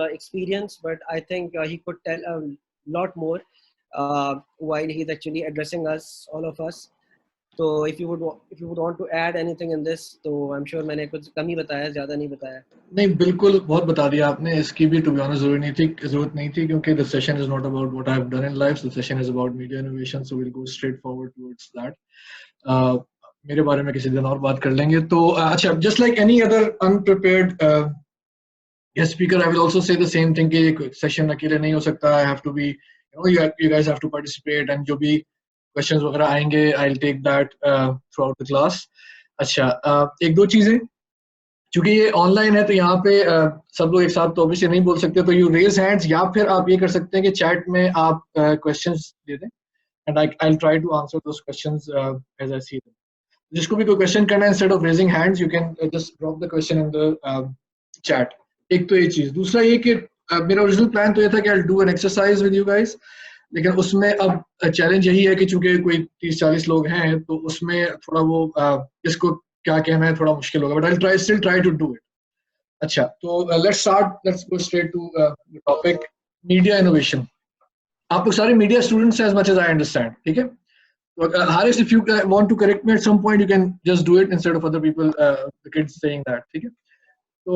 experience, but I think he could tell a lot more while he's actually addressing us, all of us. So if you would want to add anything in this, तो I'm sure मैंने कुछ कम ही बताया, ज़्यादा नहीं बताया. नहीं, बिल्कुल बहुत बता दिया आपने. इसकी भी to be honest जरूरत नहीं थी क्योंकि the session is not about what I have done in life. The session is about media innovation, so we'll go straight forward towards that. मेरे बारे में किसी दिन और बात कर लेंगे. तो अच्छा, just like any other unprepared guest speaker, I will also say the same thing कि session अकेले नहीं हो सकता. I have to be, you guys have to participate, and जो भी questions वगैरह आएंगे, I'll take that throughout the class. अच्छा, एक दो चीजें, क्योंकि ये ऑनलाइन है तो यहाँ पे सब लोग एक साथ तो ऑब्वियसली नहीं बोल सकते, तो यू रेज हैंड्स, या फिर आप ये कर सकते हैं कि चैट में आप क्वेश्चंस दे दें and I will try to answer those questions as I see them. जिसको भी कोई क्वेश्चन करना है, instead of raising hands, you can just drop the question in the chat. एक तो ये चीज. दूसरा ये कि मेरा ओरिजिनल प्लान तो ये था कि I do an exercise with you guys, लेकिन उसमें अब चैलेंज यही है कि चूंकि कोई 30-40 लोग हैं तो उसमें थोड़ा वो इसको क्या कहना है थोड़ा मुश्किल होगा, but I still try to do it. अच्छा, तो let's go straight to the topic, media innovation. आप लोग सारे मीडिया स्टूडेंट्स हैं as much as I understand, ठीक है? तो Haris, if you want to correct me at some point, you can just do it instead of other people, the kids saying that, ठीक है? तो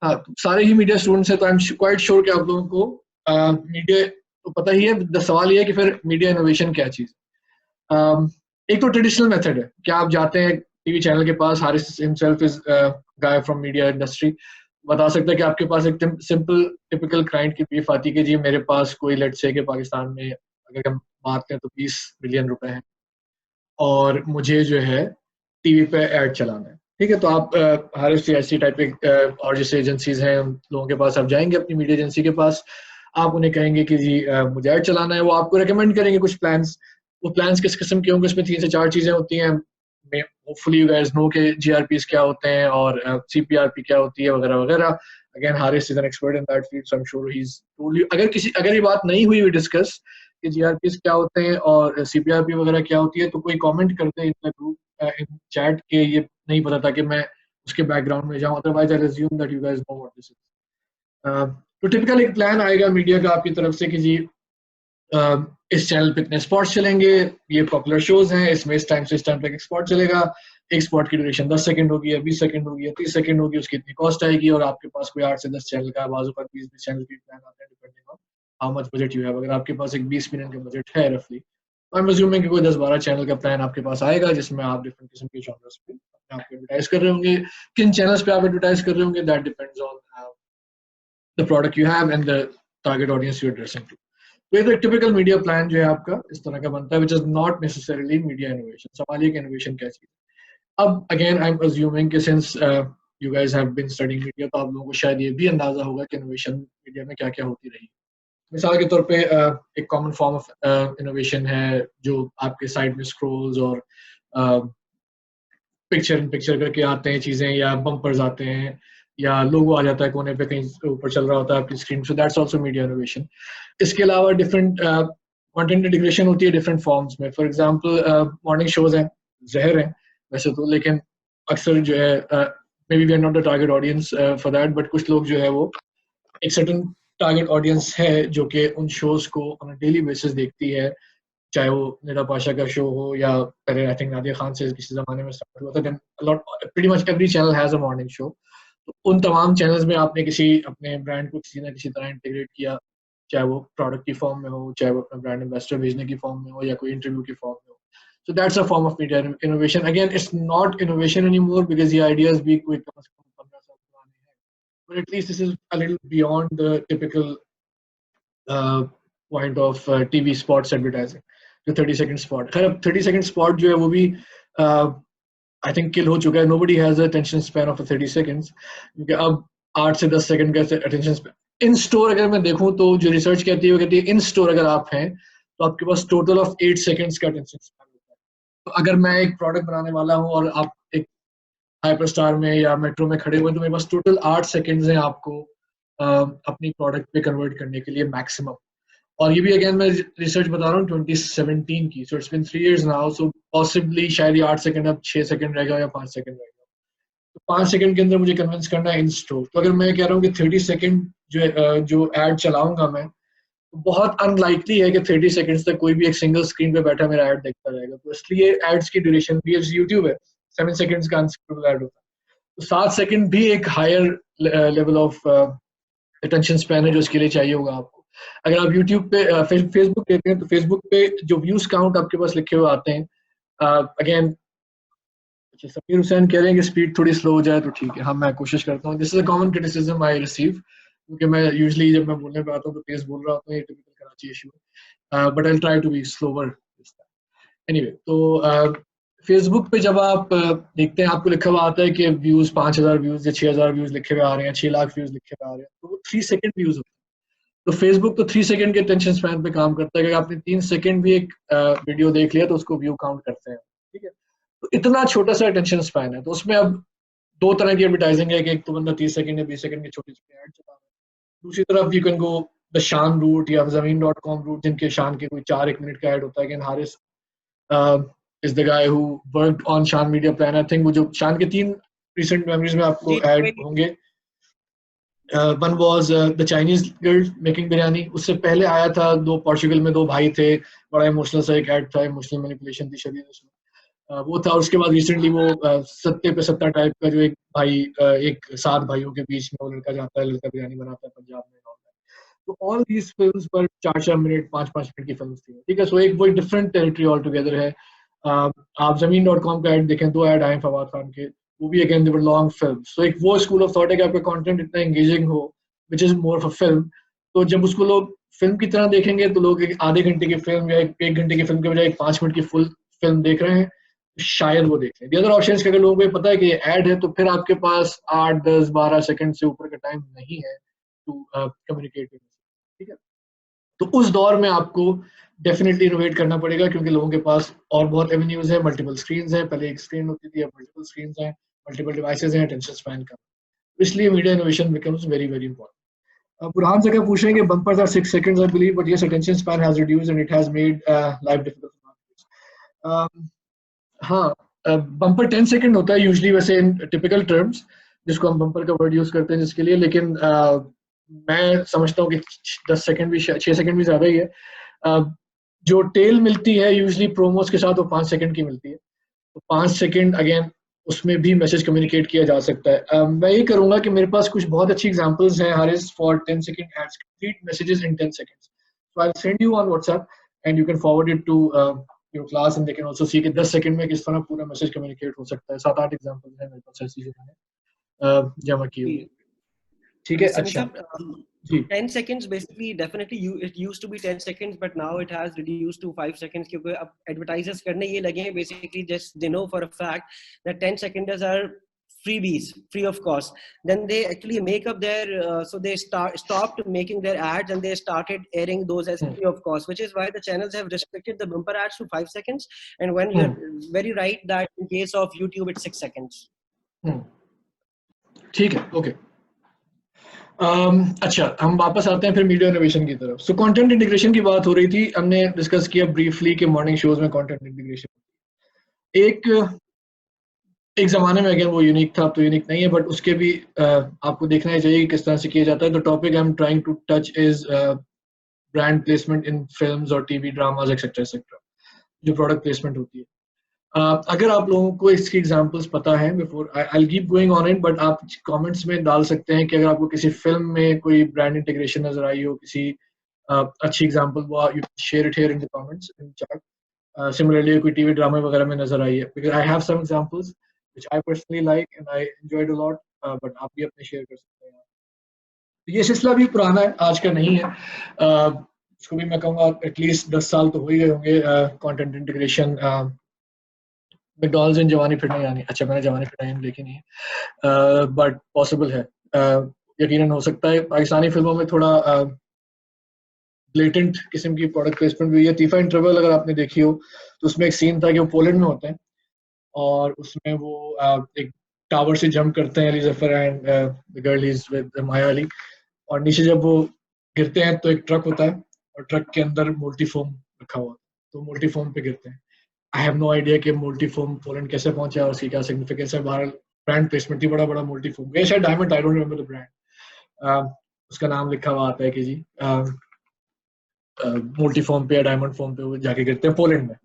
हाँ, सारे ही मीडिया स्टूडेंट्स हैं, तो आई एम क्वाइट श्योर कि आप लोगों को मीडिया तो पता ही है. सवाल ये है कि फिर मीडिया इनोवेशन क्या चीज. एक तो ट्रेडिशनल मेथड है कि आप जाते हैं टीवी चैनल के पास. Haris himself is guy from media industry, बता सकता है कि आपके पास एक सिंपल टिपिकल क्लाइंट की ब्रीफ आती है कि जी मेरे पास कोई, लेट्स से कि पाकिस्तान में अगर हम बात करें तो 20 बिलियन रुपए हैं और मुझे जो है टीवी पे ऐड चलाना है, ठीक है? तो आप हारिस ऐसी टाइप के और जैसे एजेंसीज हैं उन लोगों के पास आप जाएंगे, अपनी मीडिया एजेंसी के पास, आप उन्हें कहेंगे कि जी मुझे ऐड चलाना है. वो आपको रेकमेंड करेंगे कुछ प्लान्स. वो प्लान्स किस किस्म के होंगे, उसमें 3 से 4 चीजें होती हैं. Hopefully you guys know कि GRPs क्या होते हैं और CPRP क्या होती है वगैरह वगैरह. Again, Haris is an expert in that field, so I'm sure he's told you. अगर ये बात नहीं हुई डिस्कस कि GRPs क्या होते हैं और CPRP वगैरह क्या होती है, तो कोई कमेंट करते हैं इन ग्रुप इन चैट के ये नहीं पता था कि मैं उसके बैकग्राउंड में जाऊँ. Otherwise I assume that you guys know what this is. तो टिपिकल एक प्लान आएगा मीडिया का आपकी तरफ से कि जी इस चैनल पे इतने स्पॉट्स चलेंगे, ये पॉपुलर शोज हैं, इसमें इस टाइम से इस टाइम तक एक स्पॉट चलेगा, एक स्पॉट की ड्यूरेशन 10 सेकंड होगी या 20 सेकंड होगी या 30 सेकंड होगी, उसकी इतनी कॉस्ट आएगी. और आपके पास कोई 8 से 10 चैनल का, बाजू पर 20 चैनल की प्लान आता है depending on how much budget you have. अगर आपके पास एक 20 मिलियन का बजट है रफली, तो आई एम अज्यूमिंग कि कोई 10-12 चैनल का प्लान आपके पास आएगा जिसमें आप डिफरेंट किस्म के जॉनर्स पे अपने आप एडवर्टाइज कर रहे होंगे. किन चैनल्स पे आप एडवर्टाइज कर रहे होंगे, that depends on the product you have and the target audience you are addressing to. तो ये तो टिपिकल मीडिया प्लान जो है आपका इस तरह का बनता है, which is not necessarily media innovation. सवाल ये कि इनोवेशन क्या चीज. अब अगेन आई एम अज्यूमिंग कि since you guys have been studying media, तो आप लोगों को शायद ये भी अंदाजा होगा कि इनोवेशन मीडिया में क्या क्या होती रही. मिसाल के तौर पे एक कॉमन फॉर्म ऑफ इनोवेशन है जो आपके साइड में स्क्रोल्स और पिक्चर इन पिक्चर करके आते हैं चीजें, या बम्पर्स आते हैं, या लोगो आ जाता है कोने पे कहीं ऊपर चल रहा होता है आपकी screen. So that's also media innovation. इसके अलावा डिफरेंट कंटेंट इंटीग्रेशन होती है डिफरेंट फॉर्म्स में. फॉर एग्जांपल मॉर्निंग शोज हैं, जहर हैं वैसे तो, लेकिन अक्सर जो है maybe we are not the target audience for that, but कुछ लोग जो है वो एक सर्टेन टारगेट ऑडियंस है जो कि उन शोज को ऑन अ डेली बेसिस देखती है, चाहे वो निदा पाशा का शो हो या पहले आई थिंक नादिया खान से किसी जमाने में स्टार्ट हुआ था. Then pretty much every channel has a morning show. तो उन तमाम चैनल्स में आपने किसी अपने ब्रांड को किसी ना किसी तरह इंटीग्रेट किया, चाहे वो प्रोडक्ट की फॉर्म में हो, चाहे वो अपना ब्रांड एम्बेसडर भेजने की फॉर्म में हो, या कोई इंटरव्यू की फॉर्म में हो. So that's a form of media innovation. Again, it's not innovation anymore because the ideas भी कोई कम से कम 15 साल पुराने हैं, but at least this is a little beyond the typical point of TV spots advertising. जो 30-second spot, खैर अब 30-second spot जो है वो भी I think kill हो चुका है. Nobody has the attention span of 30 seconds, क्योंकि अब 8 से 10 सेकंड का attention span. इन स्टोर अगर मैं देखूं तो जो रिसर्च कहती है वो कहती है इन स्टोर अगर आप हैं तो आपके पास टोटल ऑफ 8 सेकंड्स का attention span होता है. तो अगर मैं एक प्रोडक्ट बनाने वाला हूं और आप एक हाइपर स्टार में या मेट्रो में खड़े हुए, तो मेरे पास टोटल 8 सेकंड्स हैं आपको अपनी प्रोडक्ट पे कन्वर्ट करने के लिए मैक्सिमम. और ये भी अगेन मैं रिसर्च बता रहा हूँ 2017 की, so it's been 3 years now. So possibly शायद ये 8 सेकंड अब 6 सेकंड रहेगा या 5 सेकंड रहेगा. तो 5 सेकंड के अंदर मुझे कन्विंस करना है इन स्टोर. तो अगर मैं कह रहा हूँ कि 30 सेकंड जो एड चलाऊंगा मैं, तो बहुत अनलाइकली है कि 30 सेकंड्स तक कोई भी एक सिंगल स्क्रीन पे बैठा मेरा ऐड देखता रहेगा। तो इसलिए एड्स की ड्यूरेशन भी, यूट्यूब है 7 सेकंड्स का अनस्क्रिप्टेड ऐड होता है, तो 7 सेकंड भी एक higher level of attention span है जो इसके लिए चाहिए होगा आपको। अगर आप यूट्यूब पे फेसबुक देखते हैं, तो फेसबुक पे जो व्यूज काउंट आपके पास लिखे हुए आते हैं, अगेन समीर हुसैन कह रहे हैं कि स्पीड थोड़ी स्लो हो जाए तो ठीक है। हाँ, मैं कोशिश करता हूँ। This is a common criticism I receive, क्योंकि मैं यूजुअली जब मैं बोलने पे आता हूँ तो तेज बोल रहा होता हूँ, ये टिपिकल कराची इशू है, but I will try to be slower. Anyway, तो फेसबुक पे जब आप देखते हैं, आपको लिखा हुआ आता है कि व्यूज 5000 व्यूज या 6000 व्यूज लिखे हुए आ रहे हैं, 6 लाख व्यूज लिखे हुए आ रहे हैं, तो वो 3 सेकंड व्यूज होते हैं। तो फेसबुक तो 3 सेकंड के अटेंशन स्पैन पे काम करता है कि आपने 3 सेकंड भी एक वीडियो देख लिया तो उसको व्यू काउंट करते हैं, ठीक है। तो इतना छोटा सा अटेंशन स्पैन है, तो उसमें अब दो तरह की एडवर्टाइजिंग है कि एक तो बंदा 30 सेकंड या 20 सेकंड के छोटे छोटे ऐड चला रहा है, दूसरी तरफ यू कैन गो द शान रूट या ज़मीन.com रूट, जिनके शान के कोई 4-1 मिनट का ऐड होता है कि Haris is the guy who worked on शान मीडिया प्लान। आई थिंक वो जो शान के 3 रिसेंट मेमोरीज में आपको ऐड होंगे, one was the Chinese girl making biryani, उससे पहले आया था 2 पोर्चुगल में 2 भाई थे, बड़ा इमोशनल सा एक ऐड था, इमोशनल मैनिपुलेशन थी शदीद उसमें, वो था। उसके बाद रिसेंटली वो सत्ते पे सत्ता टाइप का, जो एक भाई एक 7 भाइयों के बीच में वो लड़का जाता है, लड़का बिरयानी बनाता है पंजाब में। तो ऑल दीज फिल्म्स पर 4-4 मिनट 5-5 मिनट की फिल्म थी, ठीक है। सो एक वो डिफरेंट टेरिटरी ऑल टुगेदर है। आप ज़मीन.com का ऐड देखें, 2 ऐड आए फवाद खान के, वो भी again they were long film. So एक वो स्कूल ऑफ थॉट है कि आपका कंटेंट इतना एंगेजिंग हो, which is more of a film. तो जब उसको लोग फिल्म की तरह देखेंगे, तो लोग एक आधे घंटे की फिल्म या 1 घंटे की फिल्म के बजाय 5 मिनट की फुल फिल्म देख रहे हैं, शायद वो देख लें। दी अदर ऑप्शन के अगर लोगों को पता है कि ये ऐड है, तो फिर आपके पास 8-10-12 सेकंड से ऊपर का टाइम नहीं है टू कम्युनिकेट, ठीक है। तो उस दौर में आपको डेफिनेटली इनोवेट करना पड़ेगा, क्योंकि लोगों के पास और बहुत एवेन्यूज है, मल्टीपल स्क्रीन है। पहले एक स्क्रीन होती थी, अब मल्टीपल स्क्रीन है, मल्टीपल डिवाइसेज हैं, अटेंशन स्पैन का। इसलिए media innovation becomes very very important. Burhan जगह पूछ रहे हैं कि bumpers are 6 seconds I believe, but yes attention span has reduced and it has made life difficult. हाँ, बम्पर 10 सेकंड होता है यूजुअली वैसे इन टिपिकल टर्म्स, जिसको हम बम्पर का वर्ड यूज करते हैं जिसके लिए, लेकिन मैं समझता हूँ कि 10 सेकंड भी, 6 सेकंड भी ज्यादा ही है। जो टेल मिलती है यूजुअली प्रोमोस के साथ, वो 5 सेकंड की मिलती है। तो 5 सेकंड अगेन उसमें भी मैसेज कम्युनिकेट किया जा सकता है। मैं ये करूंगा कि मेरे पास कुछ बहुत अच्छी एग्जांपल्स हैं Haris for 10 second ads, complete messages in 10 seconds. So I'll send you on WhatsApp and you can forward it to your class and they can also see कि 10 सेकंड में किस तरह पूरा मैसेज कम्युनिकेट हो सकता है। 7-8 एग्जांपल्स हैं मेरे पास ऐसी जो मैंने जमा की हुई, ठीक है। अच्छा जी, 10 seconds basically definitely it used to be 10 seconds but now it has reduced to 5 seconds क्योंकि अब advertisers करने ये लगे हैं basically just they know for a fact that 10 seconds are freebies, free of cost. Then they actually make up their so they stopped making their ads and they started airing those as free of cost, which is why the channels have restricted the bumper ads to 5 seconds, and when you're very right that in case of YouTube it's 6 seconds. ठीक है, okay. अच्छा, हम वापस आते हैं फिर media innovation की तरफ। सो कंटेंट इंटीग्रेशन की बात हो रही थी, हमने डिस्कस किया ब्रीफली कि मॉर्निंग शोज में कंटेंट इंटीग्रेशन एक जमाने में अगेन वो यूनिक था, अब तो यूनिक नहीं है, बट उसके भी आपको देखना ही चाहिए कि किस तरह से किया जाता है। तो topic I am trying to touch is brand placement in films और टीवी ड्रामास एक्सेट्रा एक्सेट्रा, जो प्रोडक्ट प्लेसमेंट होती है। अगर आप लोगों को इसकी एग्जांपल्स पता है, before I keep going on it, but आप कमेंट्स में डाल सकते हैं कि अगर आपको किसी फिल्म में कोई ब्रांड इंटीग्रेशन नजर आई हो, किसी अच्छी एग्जांपल, वो you share it here in the comments in chat. Similarly कोई टीवी ड्रामा वगैरह में नजर आई है, because I have some examples which I personally like and I enjoyed a lot, but आप भी अपने शेयर कर सकते हैं। ये सिलसिला भी पुराना है, आज का नहीं है। इसको भी मैं कहूँगा एटलीस्ट 10 साल तो हो ही गए होंगे कंटेंट इंटीग्रेशन। मैकडॉनल्ड्स इन जवानी फिर नहीं आनी, अच्छा मैंने जवानी फिर नहीं देखी नहीं है, बट पॉसिबल है, यकीनन हो सकता है। पाकिस्तानी फिल्मों में थोड़ा ब्लेटेंट किस्म की प्रोडक्ट प्लेसमेंट भी है। तीफा इंटरवल अगर आपने देखी हो, तो उसमें एक सीन था कि वो पोलैंड में होते हैं और उसमें वो एक टावर से जंप करते हैं, Ali Zafar and the girl is with Maya Ali, और नीचे जब वो गिरते हैं तो एक ट्रक होता है और ट्रक के अंदर मोल्टीफोम रखा हुआ, तो मोल्टीफोम पे गिरते हैं। आई हैव नो आइडिया कि मोल्टीफोम पोलैंड कैसे पहुंचा और उसकी क्या सिग्निफिकेंस है। बहरहाल ब्रांड प्लेसमेंट थी, बड़ा बड़ा मोल्टीफोम, शायद diamond, I don't remember the brand. उसका नाम लिखा हुआ आता है कि जी मोटी फॉर्म पे या डायमंड फॉर्म पे वो जाके गिरते हैं पोलैंड में.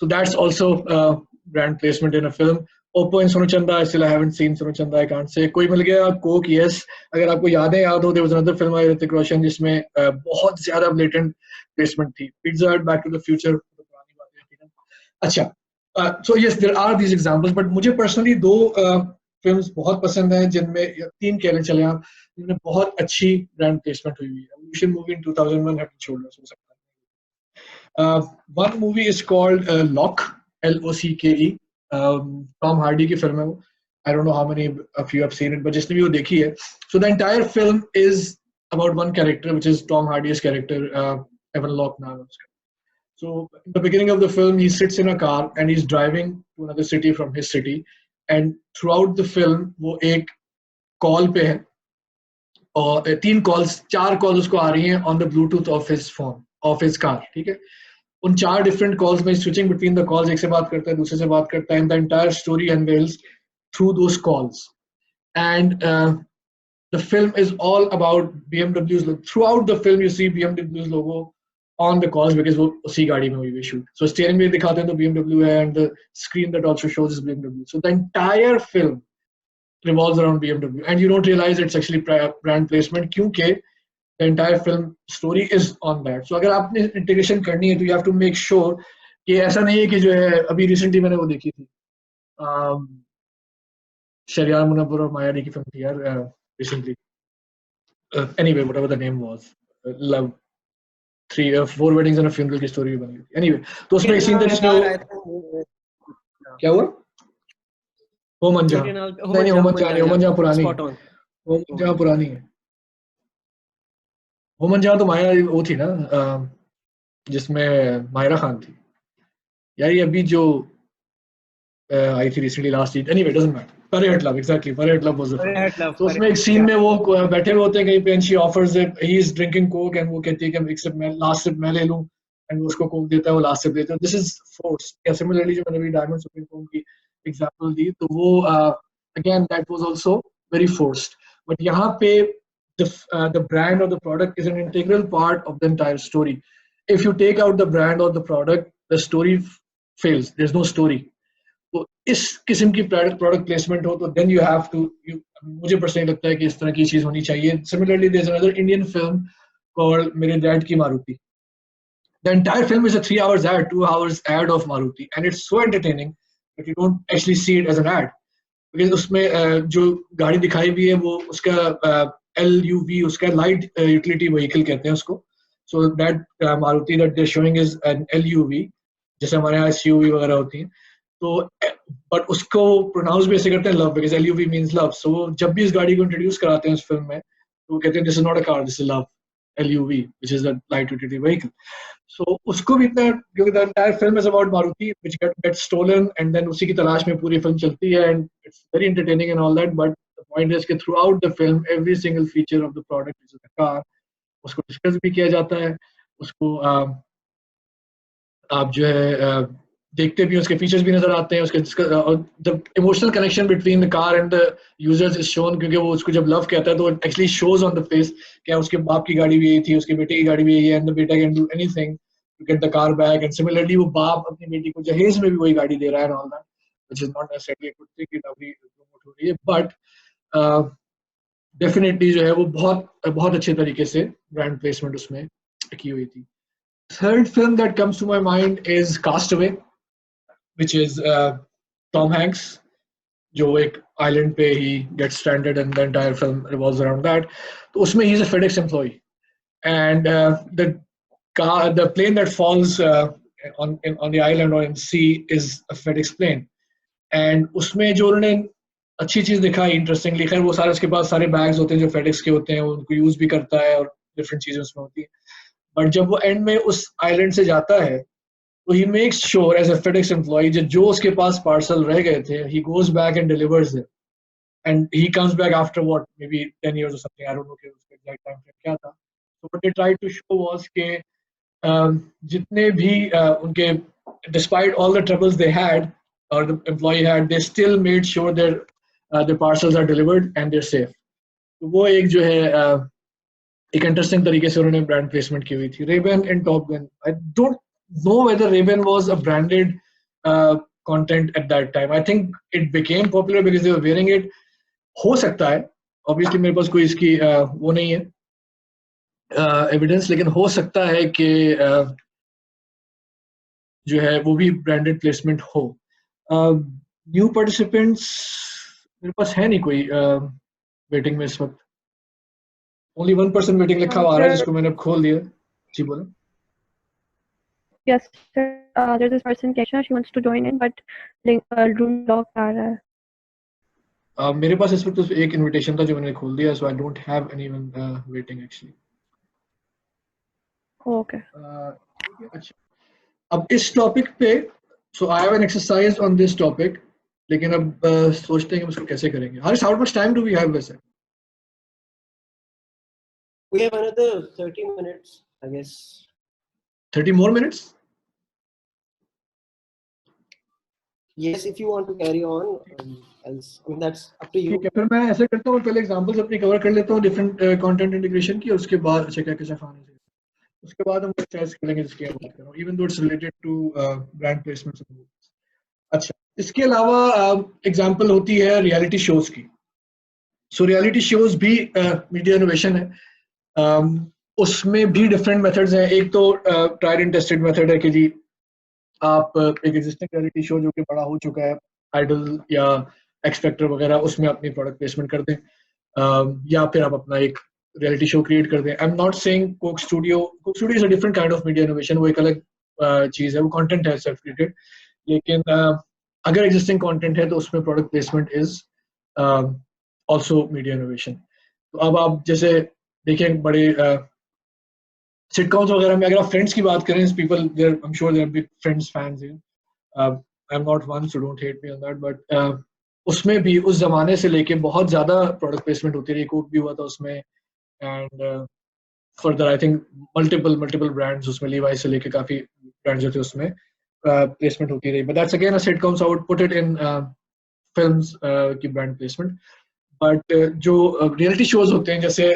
सो that's also brand placement in a film. Oppo and Sonuchanda, I still haven't seen Sonuchanda, I can't say. कोई मिल गया Coke, yes. अगर आपको याद हो, there was another film by Hrithik Roshan जिसमें बहुत ज़्यादा blatant placement थी. Pizza Hut, Back to the Future, पुरानी बातें थी ना. अच्छा, so yes, there are these examples, but मुझे personally दो films बहुत पसंद हैं जिनमें तीन कहने चले आप जिनमें बहुत अच्छी brand placement हुई है. Revolution movie in 2001 Head and Shoulders हो सकता है. One movie is called Locke, Locke. Tom Hardy की फिल्म है वो. I don't know how many of you have seen it, but जिसने भी वो देखी है. So the entire film is about one character, which is Tom Hardy's character, Evan Locke नाम है उसका. So in the beginning of the film, he sits in a car and he's driving to another city from his city, and throughout the film वो एक call पे है और चार calls उसको आ रही हैं on the Bluetooth of his phone, of his car, ठीक है. उन चार डिफरेंट कॉल्स में स्विचिंग बिटवीन द कॉल्स, एक से बात करता है दूसरे से बात करता है, and the entire story unveils through those calls. And the film is all about BMW's. Through out the film you see BMW's logo on the calls because वो उसी गाड़ी में हुई शूट. सो स्टीयरिंग भी दिखाते हैं तो BMW है, and the screen that also shows is BMW. So the entire film revolves around BMW, and you don't realize it's actually brand placement क्योंकि the entire film story is on that. So अगर आपने integration करनी है तो you have to make sure कि ऐसा नहीं है कि जो है अभी रिसेंटली मैंने वो देखी थी शरियार मुनव्वर और मायारी की फिल्म थी यार recently. Anyway, whatever the name was, love 4 weddings and a funeral की स्टोरी बनी थी. Anyway, तो उसमें एक सीन था जिसमें क्या हुआ होमन जहां पुरानी है. होमन जहां तो माया वो थी ना जिसमें मायरा खान थी यार. ये अभी जो आई थी recently last Eid. Anyway doesn't matter. Parrot Love, exactly. Parrot Love was the film. तो उसमें एक सीन में वो बैठे हुए होते हैं कहीं पे, and she offers it, he is drinking coke and वो कहती है कि एक सिप मैं लास्ट सिप मैं ले लूं, and वो उसको कोक देता है, वो लास्ट सिप देता है. This is forced. या similarly जो मैंने अभी डायमंड सुप्रीम कोक की एग्जांपल दी तो वो again that was also very forced. But यहाँ पे the brand or the product is an integral part of the entire story. If you take out the brand or the product, the story fails. There's no story. तो इस किस्म की product placement हो तो then you have to, मुझे personally लगता है कि इस तरह की चीज होनी चाहिए. Similarly there is another Indian film called Mere Dad Ki Maruti. The entire film is a 3 hours ad, 2 hours ad of Maruti, and it's so entertaining that you don't actually see it as an ad because उसमें जो गाड़ी दिखाई भी है वो उसका LUV, उसका light utility vehicle कहते हैं उसको. So that Maruti that they showing is an LUV, जैसे हमारे यहाँ SUV वगैरह होती हैं. तो बट उसको प्रोनाउंस भी ऐसे करते हैं love because LUV means love. So जब भी इस गाड़ी को इंट्रोड्यूस कराते हैं इस फिल्म में तो वो कहते हैं this is not a car, this is love, LUV which is the light utility vehicle. So उसको भी इतना, क्योंकि the entire film is about Maruti which gets stolen and then उसी की तलाश में पूरी फिल्म चलती है, and it's very entertaining and all that. But the point is कि through out the film every single feature of the product is the car, उसको discuss भी किया जाता है, उसको आप जो है देखते भी, उसके फीचर्स भी नजर आते हैं, उसके the emotional connection between the car and the users is shown, क्योंकि वो उसको जब लव कहता है तो actually shows on the face क्या उसके बाप की गाड़ी भी यही थी, उसके बेटे की गाड़ी भी यही है, एंड द बेटा can do anything to get the car back. And similarly वो बाप अपनी बेटी को जहेज में भी वही गाड़ी दे रहा है, all that which is not necessarily a good thing कि अभी प्रमोट हो रही है, बट डेफिनेटली जो है वो बहुत बहुत अच्छे तरीके से ब्रांड प्लेसमेंट उसमें की हुई थी. Third film that comes to my mind is Castaway, which is Tom Hanks, जो एक island पे he gets stranded and the entire film revolves around that. तो उसमें he is a FedEx employee, and the plane that falls on the island or in sea is a FedEx plane. And उसमें जो उन्होंने अच्छी चीज दिखाई interestingly, खैर वो सारे उसके पास सारे बैग्स होते हैं जो FedEx के होते हैं, उनको यूज भी करता है और डिफरेंट चीजें उसमें होती है. बट जब वो एंड में उस आइलैंड से जाता है तो he makes sure as a FedEx employee जो उसके पास पार्सल रह गए थे, he goes back and delivers them, and he comes back after what maybe 10 years or something, I don't know कि उसका exact time frame क्या था. So what they tried to show was कि जितने भी उनके despite all the troubles they had or the employee had, they still made sure their the parcels are delivered and they're safe. तो वो एक जो है एक इंटरेस्टिंग तरीके से उन्होंने ब्रांड प्लेसमेंट की हुई थी. Ray-Ban and Top Gun. I don't know whether Ray-Ban was a branded content at that time. I think it became popular because they were wearing it. हो सकता है, obviously मेरे पास कोई इसकी वो नहीं है एविडेंस, लेकिन हो सकता है कि जो है वो भी ब्रांडेड प्लेसमेंट हो. न्यू पार्टिसिपेंट्स मेरे पास है नहीं कोई वेटिंग में इस वक्त. ओनली 1% वेटिंग लिखा हुआ आ रहा है जिसको मैंने अब खोल दिया. जी बोलो. Yes, sir. There's this person, Kesha. She wants to join in, but room locked आ रहा है. मेरे पास इस वक्त एक इनविटेशन था जो मैंने खोल दिया, so I don't have anyone waiting actually. Okay. अच्छा, अब इस टॉपिक पे so I have an exercise on this topic, लेकिन अब सोचते हैं कि उसको कैसे करेंगे. Harish, how much time do we have वैसे? We have another 30 minutes, I guess. 30 more minutes? Yes, if you want to carry on, else, I mean, that's up to you. ठीक है, फिर मैं ऐसे करता हूँ, पहले एग्जांपल्स अपनी कवर कर लेता हूँ डिफरेंट कंटेंट इंटीग्रेशन की, और उसके बाद अच्छा क्या कैसे खाने से, उसके बाद हम चॉइस करेंगे जिसकी मैं बात कर रहा हूँ, even though it's related to brand placement. अच्छा, इसके अलावा एग्जांपल होती है रियलिटी शोज की. सो रियलिटी शोज भी मीडिया इनोवेशन है. उसमें भी डिफरेंट मेथड्स हैं. एक तो ट्राइड एंड टेस्टेड मेथड है कि जी आप एक एग्जिस्टिंग रियलिटी शो जो कि बड़ा हो चुका है, आइडल या एक्स फैक्टर वगैरह, उसमें अपनी प्रोडक्ट प्लेसमेंट कर दें, या फिर आप अपना एक रियलिटी शो क्रिएट कर दें. आई am not saying Coke studio is a different kind of media innovation, वो एक अलग चीज है, वो कंटेंट है सेल्फ क्रिएटेड. लेकिन अगर एग्जिस्टिंग कंटेंट है तो उसमें product placement is also media innovation. तो अब आप जैसे देखें बड़े सिटकॉम्स वगैरह में, अगर आप फ्रेंड्स की बात करें, people there, I am sure there big Friends fans here. I am not one, so don't hate me on that, but उसमें भी उस जमाने से लेके बहुत ज्यादा प्रोडक्ट प्लेसमेंट होती रही. कोक भी हुआ था उसमें, and further I think multiple brands उसमें, लीवाइस से लेके काफी ब्रांड्स जो थे उसमें प्लेसमेंट होती रही. But that's again a sitcom, so I would put it in films की ब्रांड प्लेसमेंट. बट जो रियलिटी शोज होते हैं, जैसे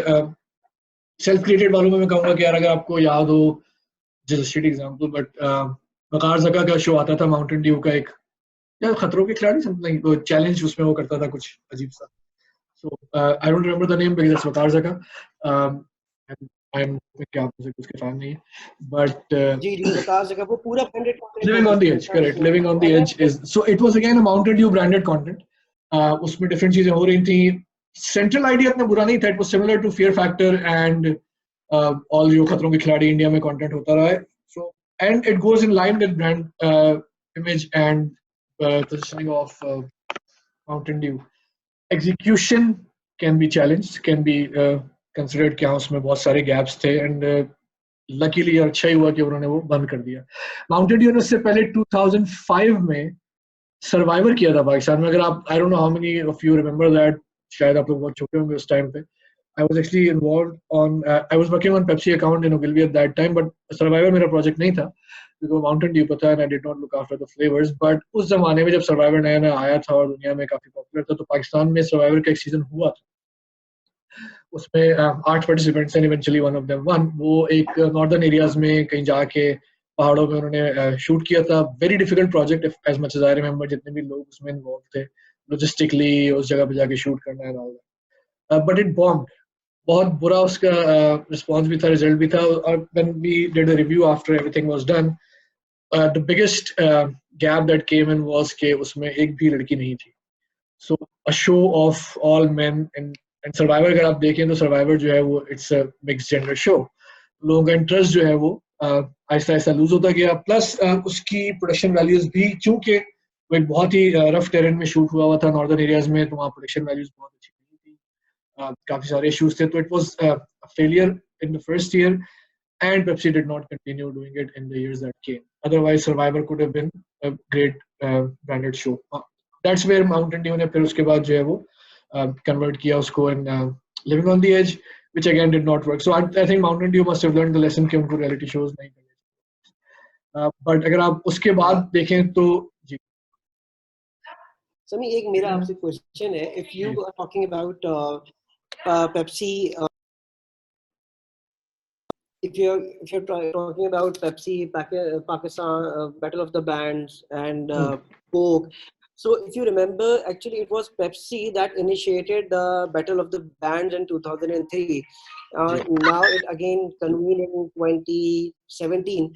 सेल्फ क्रिएटेड वालों में मैं कहूँगा कि यार अगर आपको याद हो, जस्ट स्ट्रीट एग्जांपल, बट वकार ज़का का शो आता था, माउंटेन ड्यू का, एक या खतरों के खिलाड़ी समथिंग, वो चैलेंज उसमें वो करता था कुछ अजीब सा. So I don't remember the name because it's Waqar Zaka. I am क्या आप मुझे उसके फैन नहीं है, बट जी वकार ज़का वो पूरा branded content. Living on the edge, correct, living on the edge is, so it was again a Mountain Dew branded content. उसमें different चीजें हो रही थी. सेंट्रल आइडिया इतना बुरा नहीं था, it was similar to Fear Factor and all जो खतरों के खिलाड़ी इंडिया में कंटेंट होता रहा है. So and it goes in line with brand image and positioning of Mountain Dew. Execution can be challenged, can be considered कि हाँ उसमें बहुत सारे gaps थे, and luckily अच्छा ही हुआ कि उन्होंने वो बंद कर दिया. Mountain Dew ने उससे पहले 2005 में सर्वाइवर किया था पाकिस्तान में. अगर आप, I don't know how many of you remember that, शायद आप लोग बहुत छोटे होंगे उस टाइम पे. I was actually involved on, I was working on Pepsi account in Ogilvy at that time, but Survivor मेरा project नहीं था क्योंकि Mountain Dew पता है, and I did not look after the flavors. But उस जमाने में जब Survivor नया नया आया था और दुनिया में काफी पॉपुलर था, तो पाकिस्तान में Survivor का एक सीजन हुआ था. उसमें 8 participants and eventually one of them won. वो एक नॉर्दर्न एरियाज में कहीं जाके पहाड़ों में उन्होंने शूट किया था. Very difficult project, as much as I remember, जितने भी लोग उसमें इन्वॉल्व थे लॉजिस्टिकली उस जगह पे जाके शूट करना and all that. But it bombed. बहुत बुरा उसका रिस्पॉन्स भी था, रिजल्ट भी था. और when we did a review after everything was done, the biggest gap that came in was के उसमें एक भी लड़की नहीं थी. So a show of all men. And survivor अगर आप देखें तो सर्वाइवर जो है वो it's a mixed gender show. लोगों का इंटरेस्ट जो है वो आहिस्ता आहिस्ता लूज होता गया. प्लस उसकी प्रोडक्शन वैल्यूज भी, चूंकि वो एक बहुत ही रफ टेरेन में शूट हुआ था नॉर्दर्न एरियाज में, तो वहाँ प्रोडक्शन वैल्यूज बहुत अच्छी नहीं थी. काफी सारे इश्यूज थे. तो it was failure in the first year, and Pepsi did not continue doing it in the years that came. Otherwise Survivor could have been a great branded show. That's where Mountain Dew ने फिर उसके बाद जो है वो convert किया उसको in Living on the Edge, which again did not work. So I think Mountain Dew must have learned the lesson कि उनको reality shows नहीं करने. But अगर आप उसके बाद देखें तो जी समी, एक मेरा आपसे क्वेश्चन है. If you are talking about Pepsi if you're talking about Pepsi, Pakistan, Battle of the Bands, and Coke. So if you remember, actually it was Pepsi that initiated the Battle of the Bands in 2003. Now it again convened in 2017.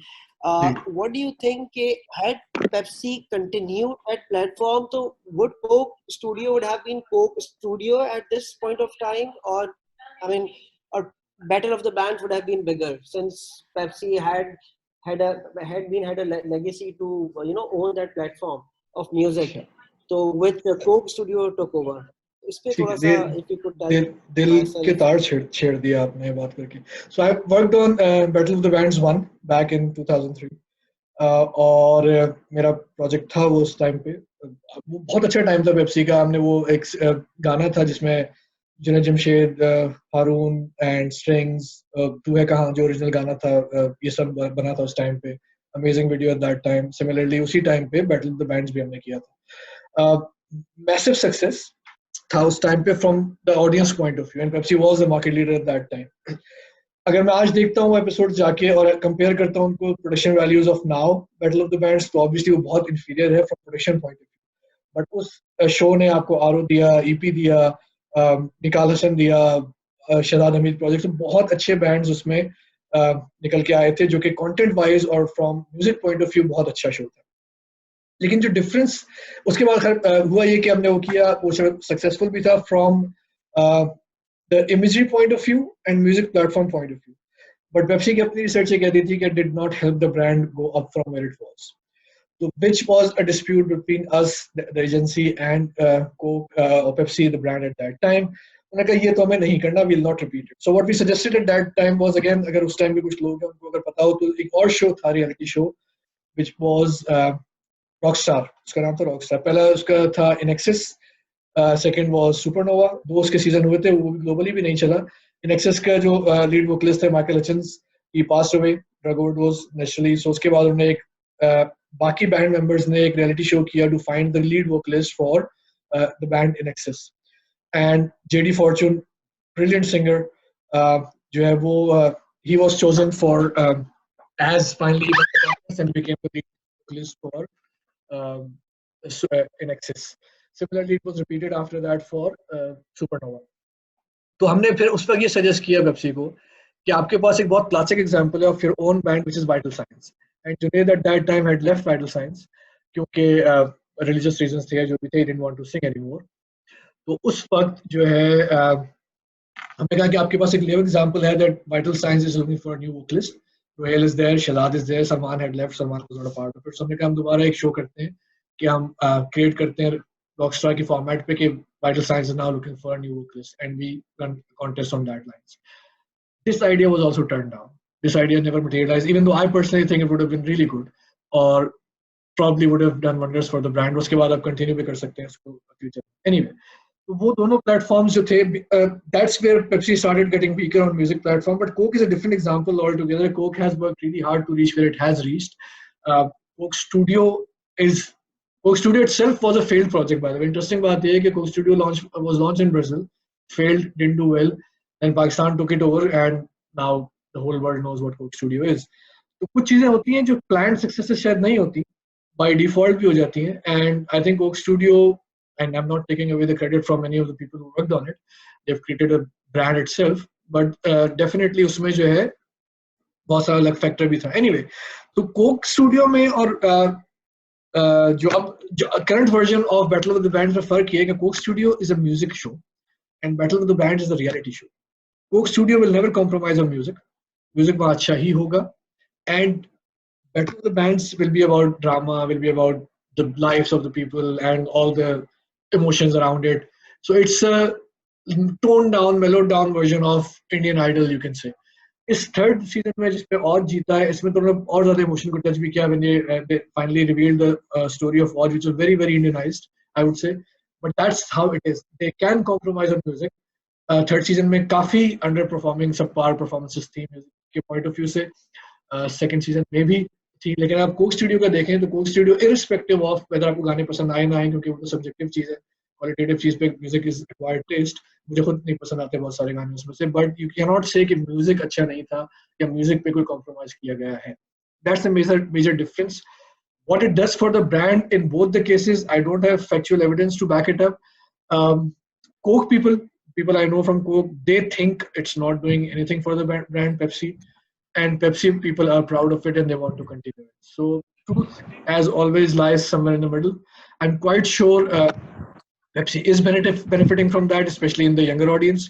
What do you think? Had Pepsi continued that platform, so would Coke Studio would have been Coke Studio at this point of time, or I mean, or Battle of the Bands would have been bigger, since Pepsi had a legacy to own that platform of music. So which Coke Studio took over. इस पे ठीक थोड़ा है, सा if you could tell दिल के myself. तार छेड़ दिया आपने बात करके. So I worked on Battle of the Bands 1 back in 2003. और मेरा प्रोजेक्ट था वो उस टाइम पे. वो बहुत अच्छा टाइम था पेप्सी का. हमने वो एक गाना था जिसमें जुनैद जमशेद, हारून एंड स्ट्रिंग्स, तू है कहाँ, जो ओरिजिनल गाना था, ये सब बना था उस टाइम पे. Amazing video at that time. Similarly उसी टाइम पे बैटल ऑफ द बैंड्स भी हमने किया था. मैसिव सक्सेस था उस टाइम पे from the audience point of view, and Pepsi was the market leader at that time. अगर मैं आज देखता हूँ एपिसोड जाके और कंपेयर करता हूँ उनको production values of now battle of the bands, तो ऑब्वियसली वो बहुत इंफीरियर है from production point of view. But उस शो ने आपको आरओ दिया, ईपी दिया, निकाल हसन दिया, शहजाद हमीद प्रोजेक्ट, बहुत अच्छे बैंड्स उसमें निकल के आए थे जो कि कंटेंट वाइज और from music point of view बहुत अच्छा शो था. लेकिन जो डिफरेंस उसके बाद हुआ ये कि हमने वो किया, वो सक्सेसफुल भी था from the imagery point of view and music platform point of view. But Pepsi की अपनी research ये कहती थी कि it did not help the brand go up from where it was. So which was a dispute between us, the agency, and Coke or Pepsi, the brand at that time. उन्होंने कहा ये तो हमें नहीं करना, we'll not repeat it. So what we suggested at that time was, again, अगर उस time पे कुछ लोग हैं उनको अगर पता हो तो एक और show था, reality show, which was Rockstar. उसका नाम था Rockstar. पहला उसका था In Excess. Second was supernova. दो उसके सीजन हुए थे, वो ग्लोबली भी नहीं चला. इन एक्सेस का जो लीड वोकलिस्ट थे Michael Hutchence, he passed away, drug overdose naturally. So उसके बाद उन्होंने एक बाकी बैंड मेंबर्स ने एक रियलिटी शो किया to find the lead vocalist for the band in excess. And JD Fortune, brilliant singer, जो है वो he was chosen for as finally and became the lead vocalist for in excess. Similarly, it was repeated after that for Supernova. तो हमने फिर उस वक्त ये suggest किया पेप्सी को कि आपके पास एक बहुत क्लासिक एग्जांपल है of your own band which is Vital Signs. And Junaid at that time had left Vital Signs क्योंकि रिलीजियस रीजंस थे जो भी थे, he didn't want to sing anymore. तो उस वक्त जो है हमने कहा कि आपके पास एक लिव एग्जांपल है that Vital Signs is looking for a new vocalist. Rohail is there, Shehzad is there, Salman had left, Salman was not a part of it. So हमने कहा हम दोबारा एक शो करते हैं कि हम क्रिएट करते हैं रॉकस्टार की फॉर्मेट पे कि Vital Signs is now looking for a new vocalist and we run contest on that lines. This idea was also turned down. This idea never materialized, even though I personally think it would have been really good or probably would have done wonders for the brand. उसके बाद आप continue भी कर सकते हैं इसको future. Anyway, तो वो दोनों platforms जो थे, that's where Pepsi started getting weaker on music platform. But Coke is a different example altogether. Coke has worked really hard to reach where it has reached. Coke Studio itself was a failed project, by the way. Interesting बात ये है कि Coke Studio was launched in Brazil, failed, didn't do well. Then Pakistan took it over, and now the whole world knows what Coke Studio is. तो कुछ चीजें होती हैं जो planned successes शायद नहीं होती, by default भी हो जाती हैं. And I think Coke Studio, and I'm not taking away the credit from any of the people who worked on it, they've created a brand itself, but definitely उसमें जो है बहुत सारा luck factor भी था. Anyway, तो Coke Studio में और जो current version of Battle of the Bands में फर्क ये है कि Coke Studio is a music show and Battle of the Bands is a reality show. Coke Studio will never compromise on music. Music वहाँ अच्छा ही होगा, and Battle of the Bands will be about drama, will be about the lives of the people and all the emotions around it. So it's a toned down, mellowed down version of Indian Idol, you can say. इस third season में जिसमें और जीता है, इसमें तो उन्होंने और ज़्यादा emotion को touch भी किया when they finally revealed the story of Oz, which was very, very Indianized, I would say. But that's how it is. They can compromise on music. Third season में काफी अंडर परफॉर्मिंग सबपार परफॉर्मेंसेस थी music के point of view से. Second season में भी थी. लेकिन आप कोक स्टूडियो का देखें तो Coke Studio irrespective of whether आपको गाने पसंद आए ना आए, क्योंकि वो तो सब्जेक्टिव चीज है, क्वालिटेटिव चीज पे म्यूजिक इज एक्वायर्ड टेस्ट, मुझे खुद नहीं पसंद आते बहुत सारे गाने उसमें से, बट यू कैन नॉट से कि म्यूजिक अच्छा नहीं था या म्यूजिक पे कोई कॉम्प्रोमाइज किया गया है. That's the major difference. What it does for the brand in both the cases, I don't have factual evidence to back it up. Coke people I know from Coke, they think it's not doing anything for the brand Pepsi, and Pepsi people are proud of it and they want to continue it. So truth, as always, lies somewhere in the middle. I'm quite sure Pepsi is benefiting from that, especially in the younger audience,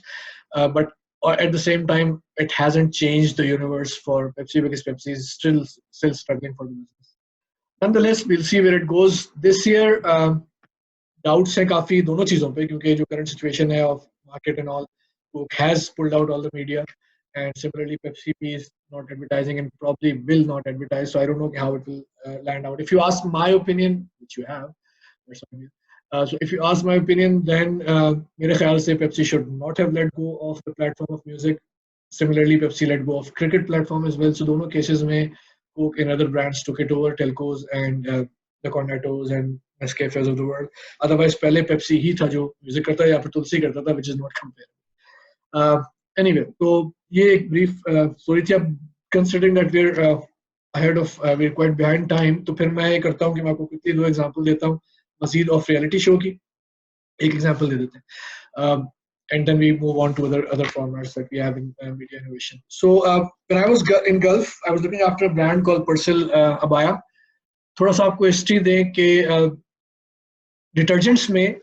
but at the same time, it hasn't changed the universe for Pepsi because Pepsi is still struggling for the business. Nonetheless, we'll see where it goes. This year, doubts हैं काफी दोनों चीजों पे, क्योंकि जो current situation है of market and all, Coke has pulled out all the media, and similarly Pepsi is not advertising and probably will not advertise. So I don't know how it will land out. If you ask my opinion, which you have, so if you ask my opinion, then मेरे ख्याल से Pepsi should not have let go of the platform of music. Similarly, Pepsi let go of cricket platform as well. So दोनों cases में Coke and other brands took it over, telcos and the Cornettos and Nescafes of the world. Otherwise, पहले Pepsi ही था जो music करता या फिर तुलसी करता था, which is not comparable. Anyway, तो ये एक brief story थी. अब considering that we're ahead of, we're quite behind time, तो फिर मैं ये करता हूँ कि मैं आपको quickly 2 example देता हूँ मजीद of reality show की. एक example दे देते हैं. And then we move on to other formats that we have in media innovation. So when I was in Gulf, I was looking after a brand called Persil Abaya. थोड़ा सा आपको history दें कि detergents में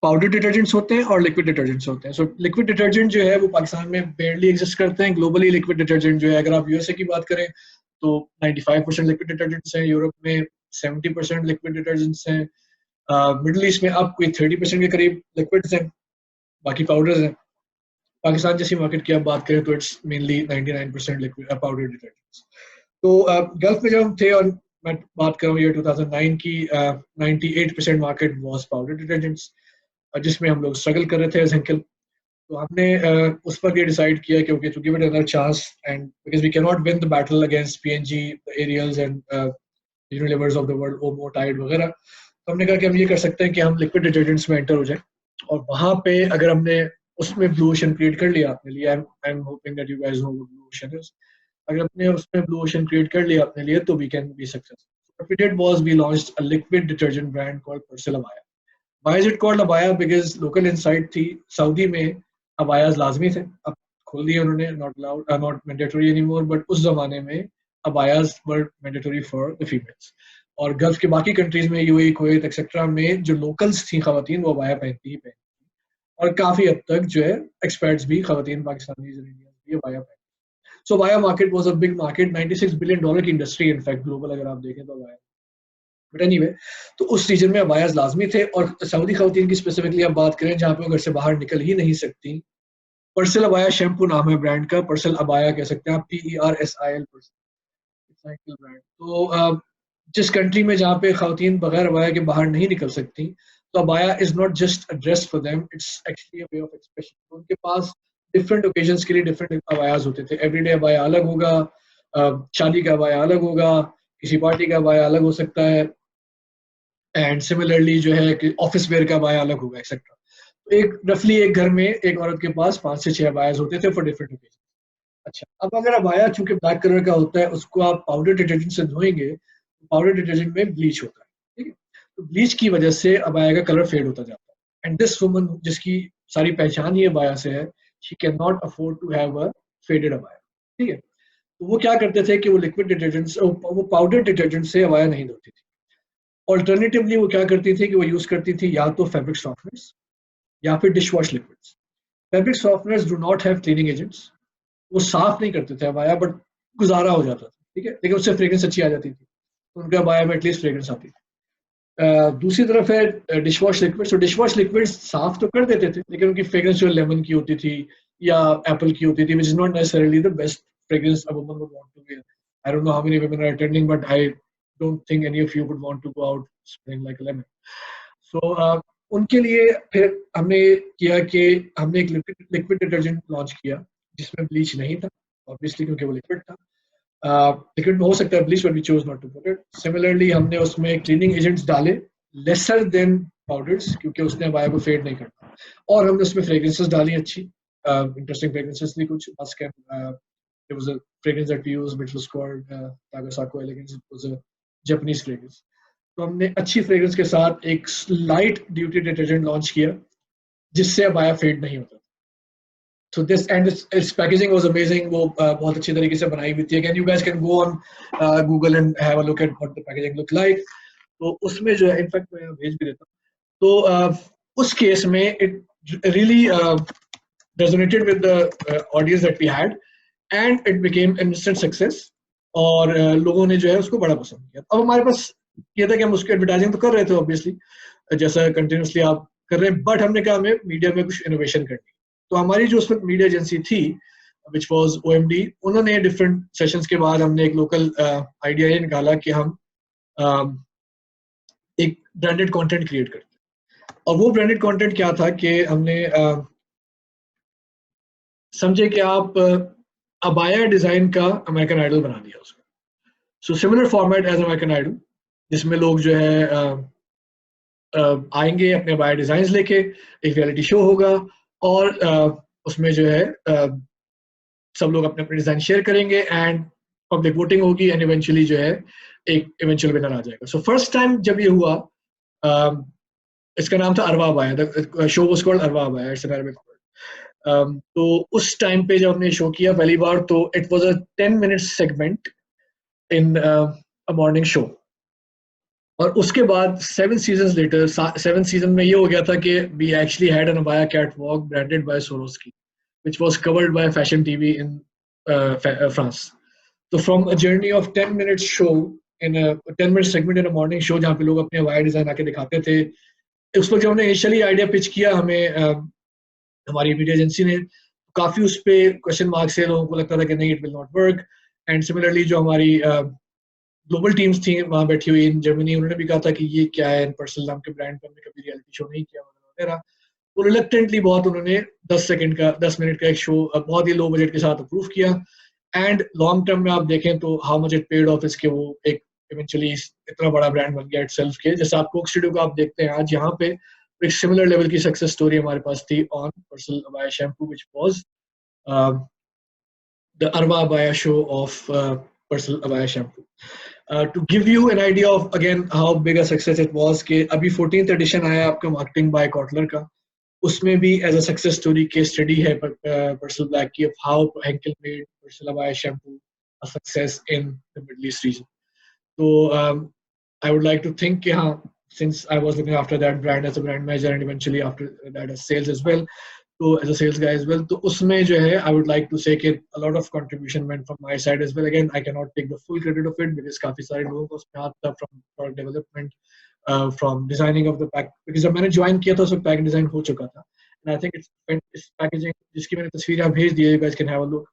powder detergents होते हैं और liquid detergents होते हैं. सो लिक्विड डिटर्जेंट जो है वो पाकिस्तान में बेयरली एग्जिस्ट करते हैं. ग्लोबली लिक्विड डिटर्जेंट जो है, अगर आप यूएसए की बात करें तो 95% लिक्विड डिटर्जेंट्स हैं, यूरोप में 70% लिक्विड डिटर्जेंट्स हैं, मिडिल ईस्ट में अब कोई 30% के करीब लिक्विड्स हैं, बाकी पाउडर्स हैं. पाकिस्तान जैसी मार्केट की आप बात करें तो it's mainly 99% liquid powder detergents. तो गल्फ में जब हम थे, और मैं बात कर रहा हूँ ईयर 2009 की, 98% मार्केट वाज पाउडर डिटर्जेंट्स, जिसमें हम लोग स्ट्रगल कर रहे थे एज अंकल. तो हमने उस पर ये डिसाइड किया कि okay, to give it another chance, and because we can not win the battle against P&G, Ariels and Unilevers of the world, Omo, Tide वगैरह. तो हमने कहा कि हम ये कर सकते हैं कि हम लिक्विड डिटर्जेंट्स में एंटर हो जाए, और वहां पे अगर हमने उसमें ब्लू ओशन क्रिएट कर लिया अपने लिए, I am hoping that you guys know what blue ocean is, अगर अपने उसमें ब्लू ओशन क्रिएट कर लिया अपने लिए, तो we can be successful. What we did was we launched a liquid detergent brand called Persil Abaya. Why is it called Abaya? Because local insight थी, Saudi में अबायाज लाजमी थे, अब खोल दिए उन्होंने, not mandatory anymore, but उस जमाने में abayas were mandatory for the females. और गल्फ के बाकी कंट्रीज में, यूएई, कुवैत एक्सेट्रा में जो लोकल्स थी खवातीन, वो अबाया पहनती, और काफी हद तक जो है एक्सपर्ट्स भी खवातीन, पाकिस्तानी भी अबाया पहनती. So Abaya market was a big market, $96 billion की इंडस्ट्री, इनफैक्ट ग्लोबल अगर आप देखें तो Abaya. बट एनीवे, तो उस रीजन में अबायाज लाजमी थे. और सऊदी खवातीन की स्पेसिफिकली आप बात करें, जहाँ पे घर से बाहर निकल ही नहीं सकती, पर्सल अबाया शैम्पू नाम है ब्रांड का, पर्सल अबाया कह सकते हैं आप, PERSIL, ब्रांड. तो जिस कंट्री में जहाँ पे खवातीन बगैर अबाया के बाहर नहीं निकल सकती, तो abaya is not just a dress for them, it's actually a way of expression. उनके पास डिफरेंट ओकेजन्स के लिए डिफरेंट अबायाज होते थे. एवरीडे अबाया अलग होगा, शादी का अबाया अलग होगा, किसी पार्टी का अबाया अलग हो सकता है, एंड सिमिलरली जो है कि ऑफिस वेयर का अबाया अलग होगा एक्सेट्रा. तो एक रफली एक घर में एक औरत के पास 5 से 6 अबायाज होते थे फॉर डिफरेंट ओकेजन. अच्छा, अब अगर अबाया चूंकि ब्लैक कलर का होता है, उसको आप पाउडर डिटर्जेंट से धोएंगे, पाउडर डिटर्जेंट में ब्लीच होता है, ठीक है, तो ब्लीच की वजह से अबाया का कलर फेड होता जाता है. एंड दिस वुमन, जिसकी सारी पहचान ही अबाया से है, she cannot afford to have a faded abaya, ठीक है. तो वो क्या करते थे कि वो लिक्विड डिटर्जेंट, वो पाउडर डिटर्जेंट से अबाया नहीं धोती थी. ऑल्टरनेटिवली वो क्या करती थी कि वो यूज करती थी या तो फैब्रिक सॉफ्टनर्स या फिर dish wash liquids. Fabric softeners do not have cleaning agents, वो साफ नहीं करते थे अबाया, बट गुजारा हो जाता था, ठीक है, लेकिन उससे फ्रेग्रेंस अच्छी आ जाती थी, तो उनके अबाया में एटलीस्ट फ्रेग्रेंस आती थी. दूसरी तरफ है डिश वॉश लिक्विड्स. तो डिश वॉश लिक्विड्स साफ तो कर देते थे, लेकिन उनकी फ्रेग्रेंस जो लेमन की होती थी या एप्पल की होती थी, which is not necessarily the best fragrance a woman would want to wear. I don't know how many women are attending, but I don't think any of you would want to go out smelling like a lemon. So उनके लिए फिर हमने किया कि हमने एक liquid detergent launch किया जिसमें ब्लीच नहीं था, ऑब्वियसली क्योंकि वो लिक्विड था. लिक्विड में हो सकता है bleach, but we chose not to put it. Similarly हमने उसमें क्लीनिंग एजेंट्स डाले लेसर देन पाउडर्स, क्योंकि उसने अबाया को फेड नहीं करना, और हमने उसमें फ्रेग्रेंसेस डाली अच्छी, इंटरेस्टिंग फ्रेग्रेंसेस थी कुछ। It was a fragrance that we used, which was called Tagasako Elegance. It was a Japanese fragrance. तो हमने अच्छी फ्रेग्रेंस के साथ एक लाइट ड्यूटी डिटर्जेंट लॉन्च किया जिससे अबाया फेड नहीं होता। So this and its packaging was amazing. वो बहुत अच्छी तरीके से बनाई हुई थी। Again, you guys can go on Google and have a look at what the packaging looked like. तो उसमें जो है, इनफैक्ट मैं भेज भी देता हूँ। तो उस केस में it really resonated with the audience that we had, and it became an instant success. और लोगों ने जो है उसको बड़ा पसंद किया। अब हमारे पास ये था कि हम उसकी एडवर्टाइजिंग तो कर रहे थे ऑब्वियसली, जैसा कंटिन्यूसली आप कर रहे हैं, बट हमने कहा हमें मीडिया में कुछ इनोवेशन करनी। तो हमारी जो उस वक्त मीडिया एजेंसी थी विच वाज OMD, उन्होंने डिफरेंट सेशंस के बाद हमने एक लोकल आइडिया ये निकाला कि हम एक ब्रांडेड कंटेंट क्रिएट करते हैं। और वो ब्रांडेड कंटेंट क्या था कि हमने समझे कि आप अबाया डिजाइन का अमेरिकन आइडल बना दिया उसको। So similar format as American Idol, जिसमें लोग जो है आएंगे अपने अबाया डिजाइन लेके, एक रियलिटी शो होगा, और उसमें जो है सब लोग अपने अपने डिजाइन शेयर करेंगे, एंड पब्लिक वोटिंग होगी, एंड इवेंचुअली जो है एक इवेंचुअल विनर आ जाएगा। सो फर्स्ट टाइम जब ये हुआ, इसका नाम था Arwa Abaya, the show was called Arwa Abaya, it's an Arabic word. तो उस टाइम पे जब हमने शो किया पहली बार, तो it was a 10 minute segment in a morning show. और उसके बाद 7 सीजन्स लेटर, 7 सीजन में ये हो गया था कि we actually had an abaya catwalk branded by Swarovski, which was covered by Fashion TV in France. So from a journey of 10 minutes show in a 10-minute segment in a morning show, जहाँ पे लोग अपने abaya design आके दिखाते थे, उस वक्त जब हमने इनिशियली आइडिया पिच किया, हमें हमारी मीडिया एजेंसी ने काफी उस पे क्वेश्चन मार्क से, लोगों को लगता था कि नहीं, it will not work. And similarly जो हमारी ग्लोबल टीम्स थी वहां बैठी हुई इन जर्मनी, उन्होंने भी कहा था कि ये क्या है, पर्सनल नाम के ब्रांड पर हमने कभी रियलिटी शो नहीं किया वगैरह। तो रिलेक्टेंटली बहुत उन्होंने 10 मिनट का एक शो बहुत ही लो बजट के साथ अप्रूव किया। एंड लॉन्ग टर्म में आप देखें तो how much it paid of, इसके वो एक इवेंचुअली इतना बड़ा ब्रांड बन गया इटसेल्फ के। जैसे आप कोक स्टूडियो को आप देखते हैं आज यहाँ पे, एक सिमिलर लेवल की सक्सेस स्टोरी हमारे पास थी on Persil Abaya shampoo, which was the अरवा Abaya show of Persil Abaya shampoo. To give you an idea of again how big a success it was, कि अभी 14th edition आया आपका marketing bye Kotler का, उसमें भी as a success story case study है Persil black की, of how Henkel made Persil Abaya shampoo a success in the Middle East region. So I would like to think कि हाँ, since I was looking after that brand as a brand manager and eventually after that as sales as well, so as a sales guy as well, तो उसमें जो है I would like to say कि a lot of contribution went from my side as well. Again, I cannot take the full credit of it because काफी सारे लोगों को उसमें हाथ था, from product development, from designing of the pack, because जब मैंने ज्वाइन किया था उस वक्त पैक डिजाइन हो चुका था, and I think it's packaging जिसकी मैंने तस्वीरें भेज दी है, you guys can have a look.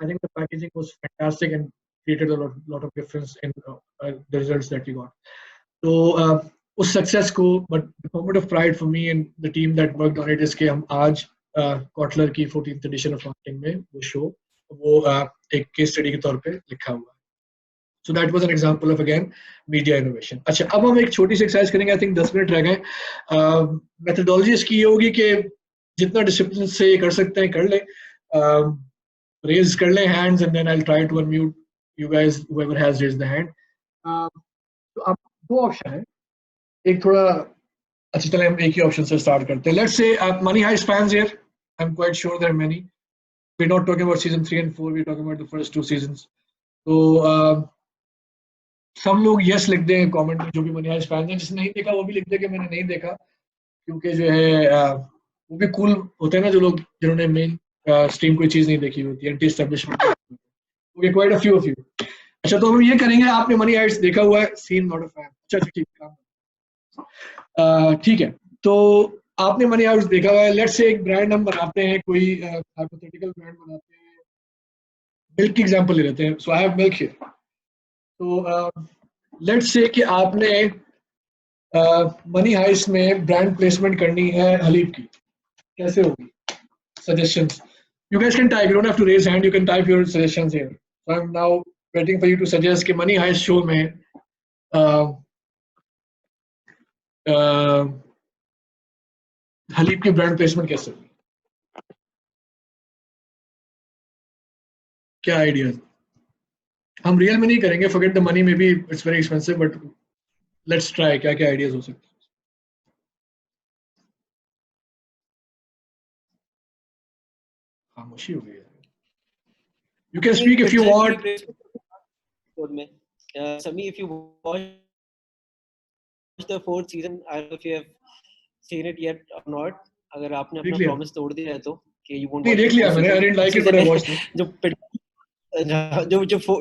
I think the packaging was fantastic and created a lot of difference in the results that we got. So उस success को, but the moment of pride for me and the team that worked on it is कि हम आज Kotler की 14th edition of marketing में वो show वो एक केस स्टडी के तौर पे लिखा हुआ है। So that was an example of again media innovation. अच्छा, अब हम एक छोटी सी एक्सरसाइज करेंगे, आई थिंक 10 मिनट रह गए। मेथोडोलॉजी इसकी ये होगी कि जितना डिसिप्लिन से ये कर सकते हैं कर लें, रेज कर लें hands, and then I will try to unmute you guys whoever has raised the hand. तो आप दो ऑप्शन है, एक थोड़ा अच्छा, चले हम एक ही ऑप्शन से स्टार्ट करते हैं। Let's say Money Heist fans here, I am quite sure there are many, we are not talking about season 3 and 4, we are talking about the first 2 seasons. तो सब लोग यस लिख दें कमेंट में, जो भी मनी हाइस्ट फैंस हैं। जिसने नहीं देखा वो भी लिख दे कि मैंने नहीं देखा, क्योंकि जो है वो भी कूल होते हैं ना जो लोग जिन्होंने मेन स्ट्रीम कोई चीज नहीं देखी होती, anti establishment. Okay, quite a few of you. अच्छा, तो हम ये करेंगे, आपने मनी हाइस्ट देखा हुआ है, सीन नॉट अ फैन। अच्छा ठीक है, ठीक है, तो आपने मनी हाइस्ट देखा हुआ है। लेट्स से एक ब्रांड हम बनाते हैं, कोई हाइपोथेटिकल ब्रांड बनाते हैं, मिल्क की एग्जांपल ले लेते हैं। सो आई हैव मिल्क हियर। तो लेट्स से कि आपने मनी हाइस्ट में ब्रांड प्लेसमेंट करनी है हलीब की, कैसे होगी? Suggestions. You guys can type. You don't have to raise hand. You can type your suggestions here. So I'm now waiting for you to suggest कि Money Heist show में हलीब की brand placement कैसे होगी? क्या आइडिया? हम real में नहीं करेंगे, forget the money, may be it's very expensive, but let's try. क्या क्या आइडियाज हो सकते हैं? खामोशी हो गई है. You can speak if you want. में Sami, if you watch the fourth season, I don't know if you have seen it yet or not. अगर आपने अपना प्रॉमिस तोड़ दिया है तो कि you won't watch देख लिया मैंने. I didn't like it but I watched it.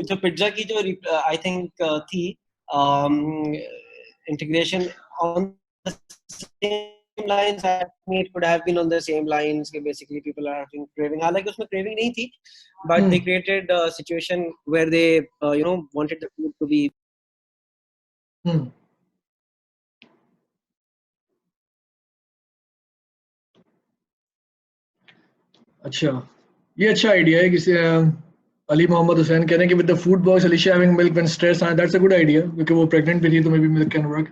जो पिज्जा की जो I think थी integration on the same lines. I mean, it could have been on the same lines. Basically, people are having craving. हालांकि उसमें craving नहीं थी, but they created a situation where they wanted the food to be. अच्छा, ये अच्छा idea है. किसी अली मोहम्मद हुसैन कह रहे हैं कि with the food box Alisha having milk when stress, that's a good idea, क्योंकि वो प्रेग्नेंट भी थी तो may be milk can work.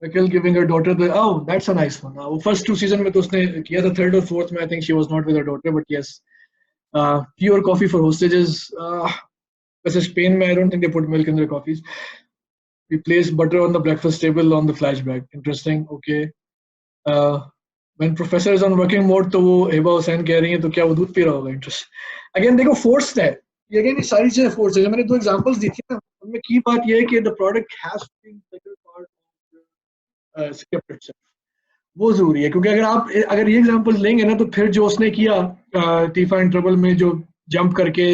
Raquel giving her daughter the, oh, that's a nice one. वो first 2 season में तो उसने किया था, third और fourth में I think she was not with her daughter, but yes, tea or coffee for hostages. वैसे Spain में I don't think they put milk in their coffees. We place butter on the breakfast table on the flashback. Interesting. Okay. When professor is on working mode, तो वो हिबा हुसैन कह रही है तो क्या वो दूध पी रहा होगा? इंटरेस्ट. अगेन देखो फोर्स्ड है ये, अगेन ये सारी चीजें फोर्स्ड है. मैंने 2 एग्जांपल्स दी थी ना, उनमें की बात ये है कि the product has to be integral part of script itself. वो जरूरी है, क्योंकि अगर ये एग्जांपल लेंगे ना तो फिर जो उसने किया टीफा इन ट्रबल में, जो जंप करके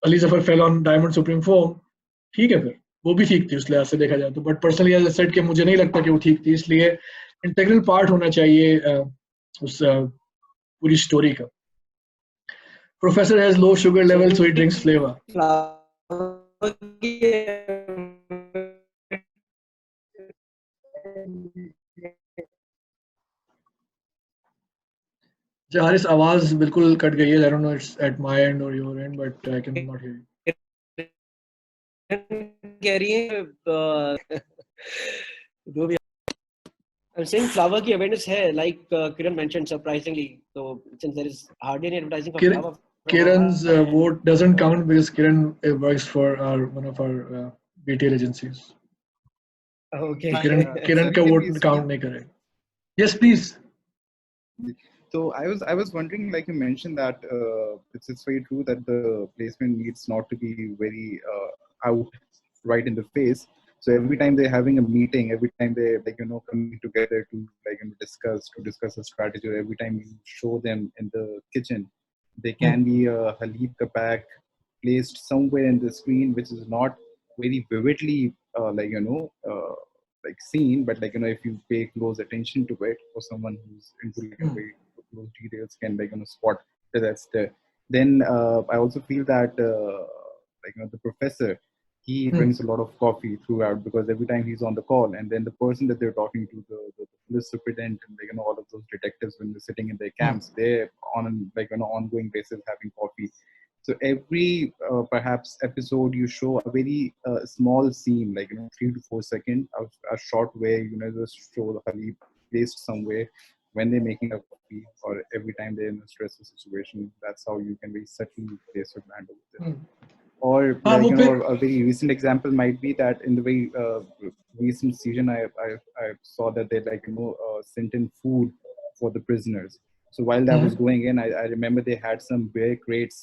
Ali Zafar fell on diamond supreme foam, ठीक है, फिर वो भी ठीक थी उस लिहाज से देखा जाए तो. But personally as I said कि मुझे नहीं लगता कि वो ठीक थी, इसलिए इंटीग्रल पार्ट होना चाहिए उस पूरी स्टोरी का. Professor has low sugar level so he drinks flavour. Haris आवाज बिल्कुल कट गई है. I don't know it's at my end or your end, but I can not hear you. कह रही है जो भी I'm saying flower की awareness है, like Kiran mentioned surprisingly. So since there is hardly any advertising for flower. Kiran's vote doesn't count because Kiran works for one of our retail agencies. Okay. Kiran का vote count नहीं करेगा. Yes, please. So I was wondering, like you mentioned that it's very true that the placement needs not to be very out right in the face. So every time they're having a meeting, every time they coming together to discuss a strategy, or every time you show them in the kitchen, there can be a Halib Kapak placed somewhere in the screen, which is not very vividly like seen, but if you pay close attention to it, for someone who's into very close details can spot that that's there. Then I also feel that the professor, he drinks a lot of coffee throughout, because every time he's on the call, and then the person that they're talking to, the police superintendent, and all of those detectives, when they're sitting in their camps, they're on an ongoing basis having coffee. So every perhaps episode you show a very small scene, 3 to 4 seconds of a shot where just show the Halib placed somewhere when they're making a coffee, or every time they're in a stressful situation. That's how you can very subtly place your brand over there. Or a very recent example might be that in the very recent season, I saw that they sent in food for the prisoners. So while that was going in, I remember they had some beer crates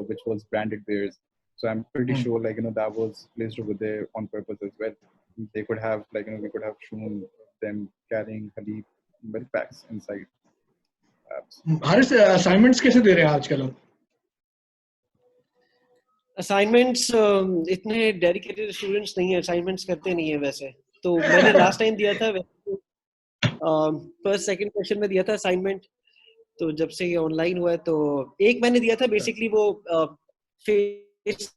which was branded beers. So I'm pretty sure that was placed over there on purpose as well. They could have we could have shown them carrying Halib milk packs inside. Haris assignments कैसे दे रहे हैं आजकल आप? Assignments इतने dedicated students नहीं है, assignments करते नहीं है वैसे. तो मैंने लास्ट टाइम दिया था फर्स्ट सेकंड क्वेश्चन में दिया था असाइनमेंट. तो जब से ये ऑनलाइन हुआ है तो एक मैंने दिया था, बेसिकली वो फेसबुक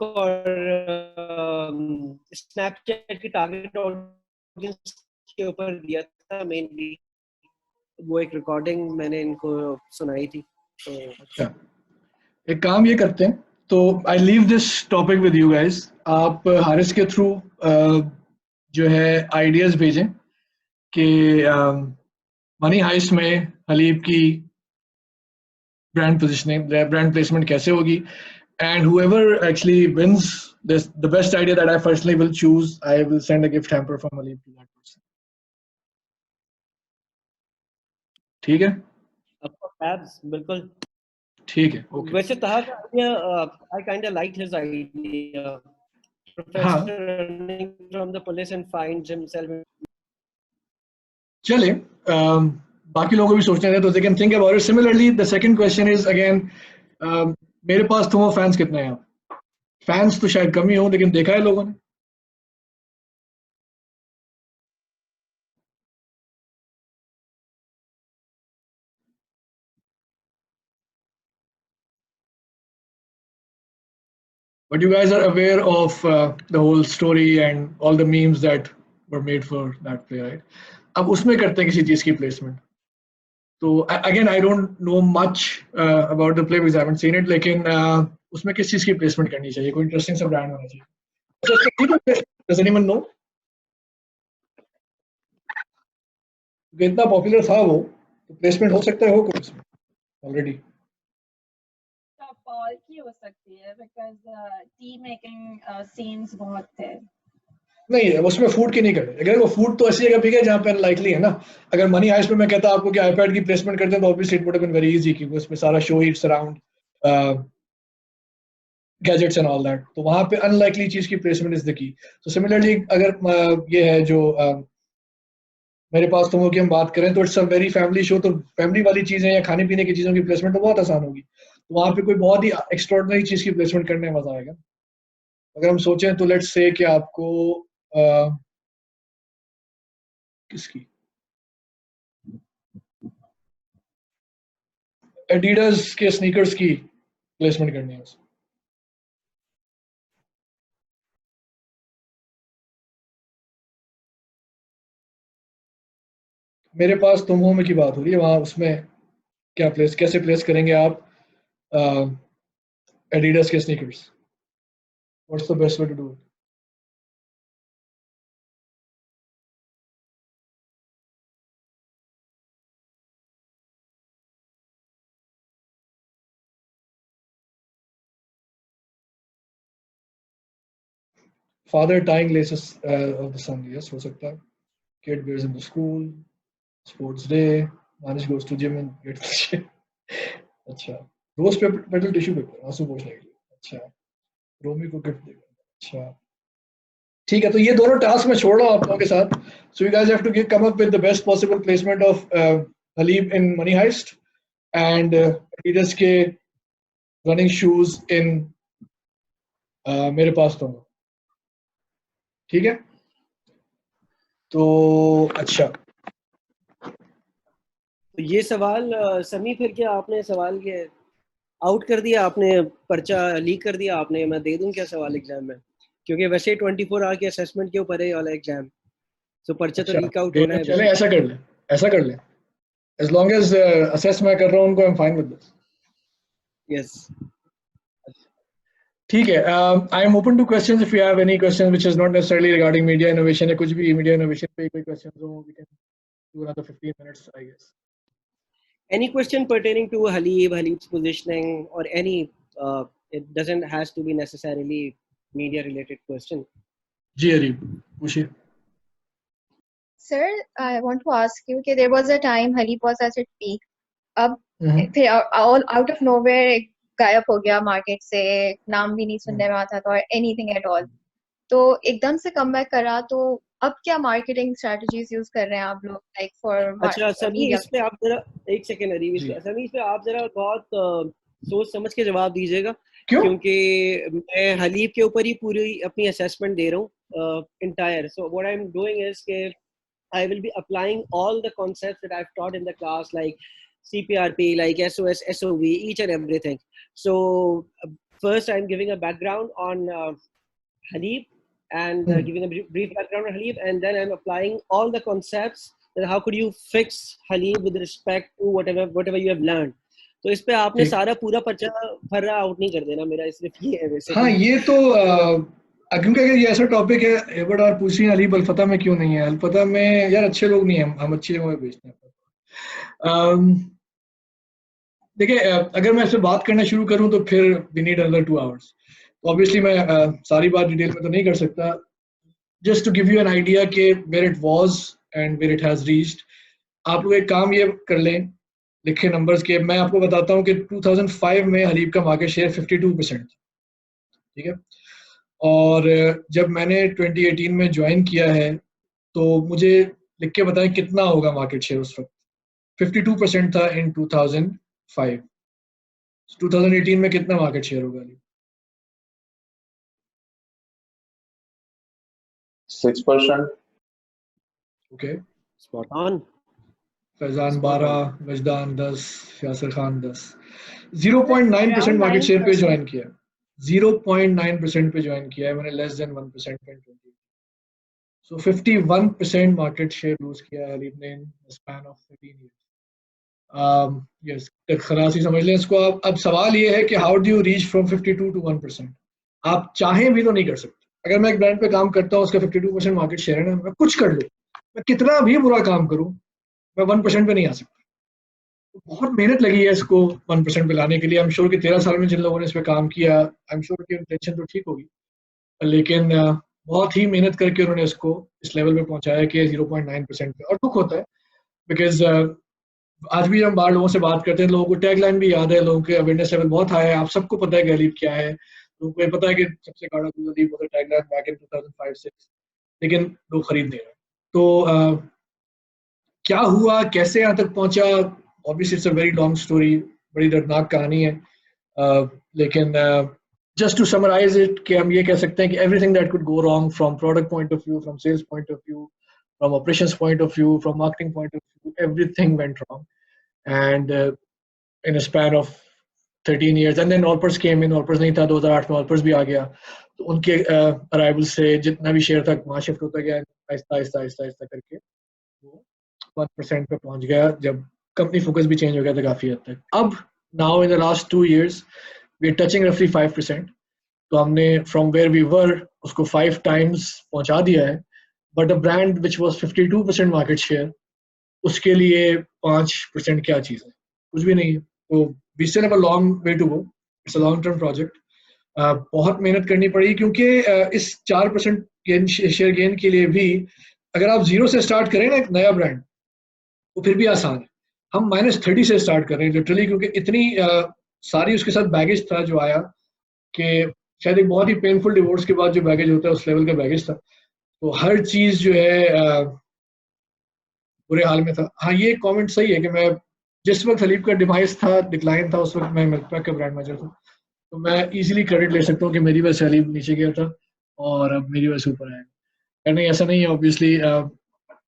और स्नैपचैट की टारगेट ऑडियंस के ऊपर दिया था मेनली. वो एक रिकॉर्डिंग मैंने इनको सुनाई थी. तो अच्छा, एक काम ये करते हैं, तो I leave this topic with you guys. आप हारिस के थ्रू जो है आइडियाज भेजें, कि मनी हाइस्ट में हलीब की ब्रांड पोजिशनिंग, ब्रांड प्लेसमेंट कैसे होगी, and whoever actually wins this, the best idea that I personally will choose, I will send a gift hamper from Haleeb to that person. ठीक है? Abs, बिल्कुल ठीक है, okay. वैसे Taha का idea, I kind of liked his idea. Professor running from the police and finds himself. चले, बाकी लोगों को भी सोचने दें, तो they can think about it. Similarly, the second question is again, मेरे पास तुम फैंस कितने हैं? फैंस तो शायद कम ही हो, लेकिन देखा है लोगों ने. But you guys are aware of the whole story and all the memes that were made for that play, right? अब उसमें करते हैं किसी चीज की प्लेसमेंट. तो again I don't know much about the play because I haven't seen it, लेकिन उसमें किस चीज की प्लेसमेंट करनी चाहिए? कोई इंटरेस्टिंग सा ब्रांड होना चाहिए. Does anyone know? इतना पॉपुलर था वो, तो प्लेसमेंट हो सकता है हो कोई इसमें ऑलरेडी. पॉल की हो सकती है बिकॉज़ टी मेकिंग सीन्स बहुत थे. नहीं, उसमें फूड की नहीं करते. अगर वो फूड तो ऐसी जगह पे है जहाँ पे अनलाइकली है ना. अगर मनी हाइस्ट में मैं कहता आपको कि आईपैड की प्लेसमेंट करते हैं, तो obviously it would have been very easy, क्योंकि उसमें सारा show it's around gadgets and all that. तो वहाँ पे अनलाइकली चीज की प्लेसमेंट इज द की. तो सिमिलरली अगर ये है जो मेरे पास तुम की हम बात करें, तो it's a very family show. तो फैमिली वाली चीजें या खाने पीने की चीजों की प्लेसमेंट तो बहुत आसान होगी. तो वहाँ पे कोई बहुत ही एक्स्ट्राऑर्डिनरी चीज की प्लेसमेंट करने में मजा आएगा. अगर हम सोचें तो लेट्स से कि आपको किसकी एडिडास के स्नीकर्स की प्लेसमेंट करनी है. मेरे पास तुम हो में की बात हो रही है, वहां उसमें क्या कैसे प्लेस करेंगे आप एडिडास के sneakers? What's the best way to do it? Father tying laces of the son, yes, हो सकता है. Kid wears in the school, sports day, Manish goes to gym and gets the shit. अच्छा, रोज pedal tissue paper आंसू पोंछने के लिए. अच्छा, रोमी को gift देगा. अच्छा, ठीक है. तो ये दोनों टास्क मैं छोड़ रहा हूँ आप लोगों के साथ. So you guys have to come up with the best possible placement of Haleeb in Money Heist and Adidas के running shoes in मेरे पास तो. ठीक है. तो अच्छा, तो ये सवाल समी, फिर क्या आपने सवाल के आउट कर दिया, आपने पर्चा लीक कर दिया आपने. मैं दे दूं क्या सवाल एग्जाम में? क्योंकि वैसे 24 आवर के असेसमेंट के ऊपर है वाला एग्जाम. तो पर्चा तो लीक आउट होना है. चले ऐसा कर ले. as long as assess मैं कर रहा हूँ उनको, I'm fine with this. Yes. ठीक है. I am open to questions if you have any questions which is not necessarily regarding media innovation या कुछ भी media innovation पे कोई questions हो, we can do another 15 minutes I guess. Any question pertaining to Haleeb's positioning or any it doesn't has to be necessarily media related question. जी हरीब पूछिए. Sir, I want to ask you कि there was a time Haleeb was at its peak. अब फिर all out of nowhere गायब हो गया market से, नाम भी नहीं सुनने में आता था और एनीथिंग एट ऑल. तो एकदम से कम बैक करा. तो अब क्या मार्केटिंग स्ट्रेटजीज यूज कर रहे हैं आप लोग लाइक फॉर? अच्छा सभी, इस पे आप जरा एक सेकंड हरीब, सभी इस पे आप जरा बहुत सोच समझ के जवाब दीजिएगा. क्योंकि मैं हलीब के ऊपर ही पूरी अपनी असेसमेंट दे रहा हूँ entire. So what I'm doing is कि I will be applying all the concepts that I've taught in the class, like CPRP, like SOS, SOV, each and everything. So first I'm giving a background on Haleeb and giving a brief background on Haleeb, and then I'm applying all the concepts that how could you fix Haleeb with respect to whatever you have learned. तो इस पे आपने सारा पूरा पर्चा फर्रा out नहीं कर देना मेरा, सिर्फ ये है वैसे. हाँ, ये तो क्योंकि अगर ये ऐसा टॉपिक है, एबर्ट और पूछ रही है अलीब अलफतह में क्यों नहीं है? अलफतह में यार अच्छे लोग नहीं हैं, हम अच्छी जगह में बेचते हैं। देखिए, अगर मैं इससे बात करना शुरू करूं तो फिर वी नीड अनदर 2 आवर्स। तो ऑब्वियसली मैं सारी बात डिटेल में तो नहीं कर सकता। Just to give you an idea कि where it was and where it has reached, आप लोग एक काम ये कर लें, लिखे नंबर्स के। मैं आपको बताता हूँ कि 2005 में हलीब का मार्केट शेयर 52% था, ठीक है। और जब मैंने 2018 में ज्वाइन किया है तो मुझे लिख के बताएं कितना होगा मार्केट शेयर उस वक्त। 52% था इन 2005। 2018 में कितना मार्केट शेयर होगा? 6%. Okay. Spot on. Faizan Spot 12, on. वजदान 10, Yasir Khan 10। 0.9% market share पे ज्वाइन किया। 0.9% पे ज्वाइन किया है मैंने, लेस देन 1% पे 20। सो 51% मार्केट शेयर लूज किया है हलीब ने इन स्पैन ऑफ 13 ईयर्स। यस, खलासी समझ लें इसको आप। अब सवाल ये है कि how do you reach from 52 to 1%? आप चाहें भी तो नहीं कर सकते। अगर मैं एक ब्रांड पे काम करता हूँ, उसका 52% मार्केट शेयर है ना, मैं कुछ कर लूँ, मैं कितना भी बुरा काम करूँ, मैं 1% पे नहीं आ सकता। तो बहुत मेहनत लगी है इसको 1% पे लाने के लिए। आई एम श्योर कि 13 साल में जिन लोगों ने इस पे काम किया, आई एम श्योर कि इंटेंशन तो ठीक होगी, लेकिन बहुत ही मेहनत करके उन्होंने इसको इस लेवल पे पहुंचाया कि 0.9% पे। और दुख होता है बिकॉज आज भी हम बाहर लोगों से बात करते हैं, लोगों को टैगलाइन भी याद है, लोगों के अवेयरनेस लेवल बहुत हाई है। आप सबको पता है कि हलीब क्या है, लोगों को ये पता है कि सबसे गाढ़ा दूध हलीब होता है, टैगलाइन बैक इन 2005-6, लेकिन लोग खरीद नहीं रहे। तो क्या हुआ, कैसे यहाँ तक पहुंचा? Obviously it's a very long story, बड़ी दर्दनाक कहानी है। लेकिन जस्ट टू समराइज इट, कि हम ये कह सकते हैं कि everything that could go wrong from product point of view, from sales point of view, from operations point of view, from marketing point of view, everything went wrong. And in a span of 13 years, and then Allpers came in. Allpers नहीं था, 2008 में Allpers भी आ गया। तो उनके arrival से जितना भी शेयर था वहाँ शिफ्ट होता गया, आहिस्ता आहिस्ता आहिस्ता आहिस्ता करके वो 1% पे पहुँच गया, जब कंपनी फोकस भी चेंज हो गया था काफ़ी हद तक। अब now in the last 2 years we are touching रफली 5%। तो हमने फ्रॉम वेयर वी वर उसको 5 times पहुँचा दिया है। But a brand which was 52% market share, उसके लिए 5% क्या चीज़ है? कुछ भी नहीं है। तो we still have a long way to go. It's a long term project. बहुत मेहनत करनी पड़ी, क्योंकि इस 4% शेयर गेन के लिए भी अगर आप 0 से स्टार्ट करें ना एक नया ब्रांड, तो फिर भी आसान है। हम -30 से स्टार्ट कर रहे हैं लिटरली, क्योंकि इतनी सारी उसके साथ बैगेज था जो आया, कि शायद एक बहुत ही पेनफुल डिवोर्स के बाद जो बैगेज होता है उस लेवल का बैगेज था। तो हर चीज़ जो है बुरे हाल में था। हाँ, ये कमेंट सही है कि मैं जिस वक्त हलीब का डिवाइस था, डिक्लाइन था, उस वक्त मैं मिल्कपैक का ब्रांड मैनेजर था। तो मैं इजीली क्रेडिट ले सकता हूँ कि मेरी वजह से हलीब नीचे गया था और अब मेरी वजह से ऊपर आएगा। नहीं, ऐसा नहीं है। ऑब्वियसली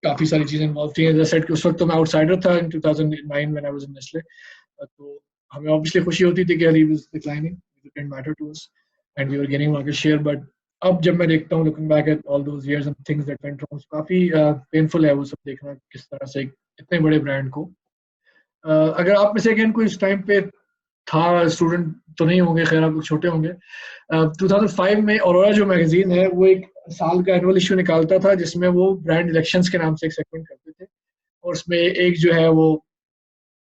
काफ़ी सारी चीज़ें इन्वॉल्व थी। एज आई सेड कि उस वक्त तो मैं आउटसाइडर था in 2009 when I was in Nestle. तो हमें ऑब्वियसली खुशी होती थी कि Haleeb is declining, it didn't matter to us and we were gaining market share. But अब जब मैं देखता हूँ, looking back at all those years and things that went wrong, काफ़ी पेनफुल है वो सब देखना, किस तरह से इतने बड़े ब्रांड को अगर आप में से अगेन कोई इस टाइम पे था, स्टूडेंट तो नहीं होंगे, खैर आप लोग छोटे होंगे। 2005 में ऑरोरा जो मैगजीन है वो एक साल का एनुअल इश्यू निकालता था, जिसमें वो ब्रांड इलेक्शंस के नाम से एक सेगमेंट करते थे। और उसमें एक जो है वो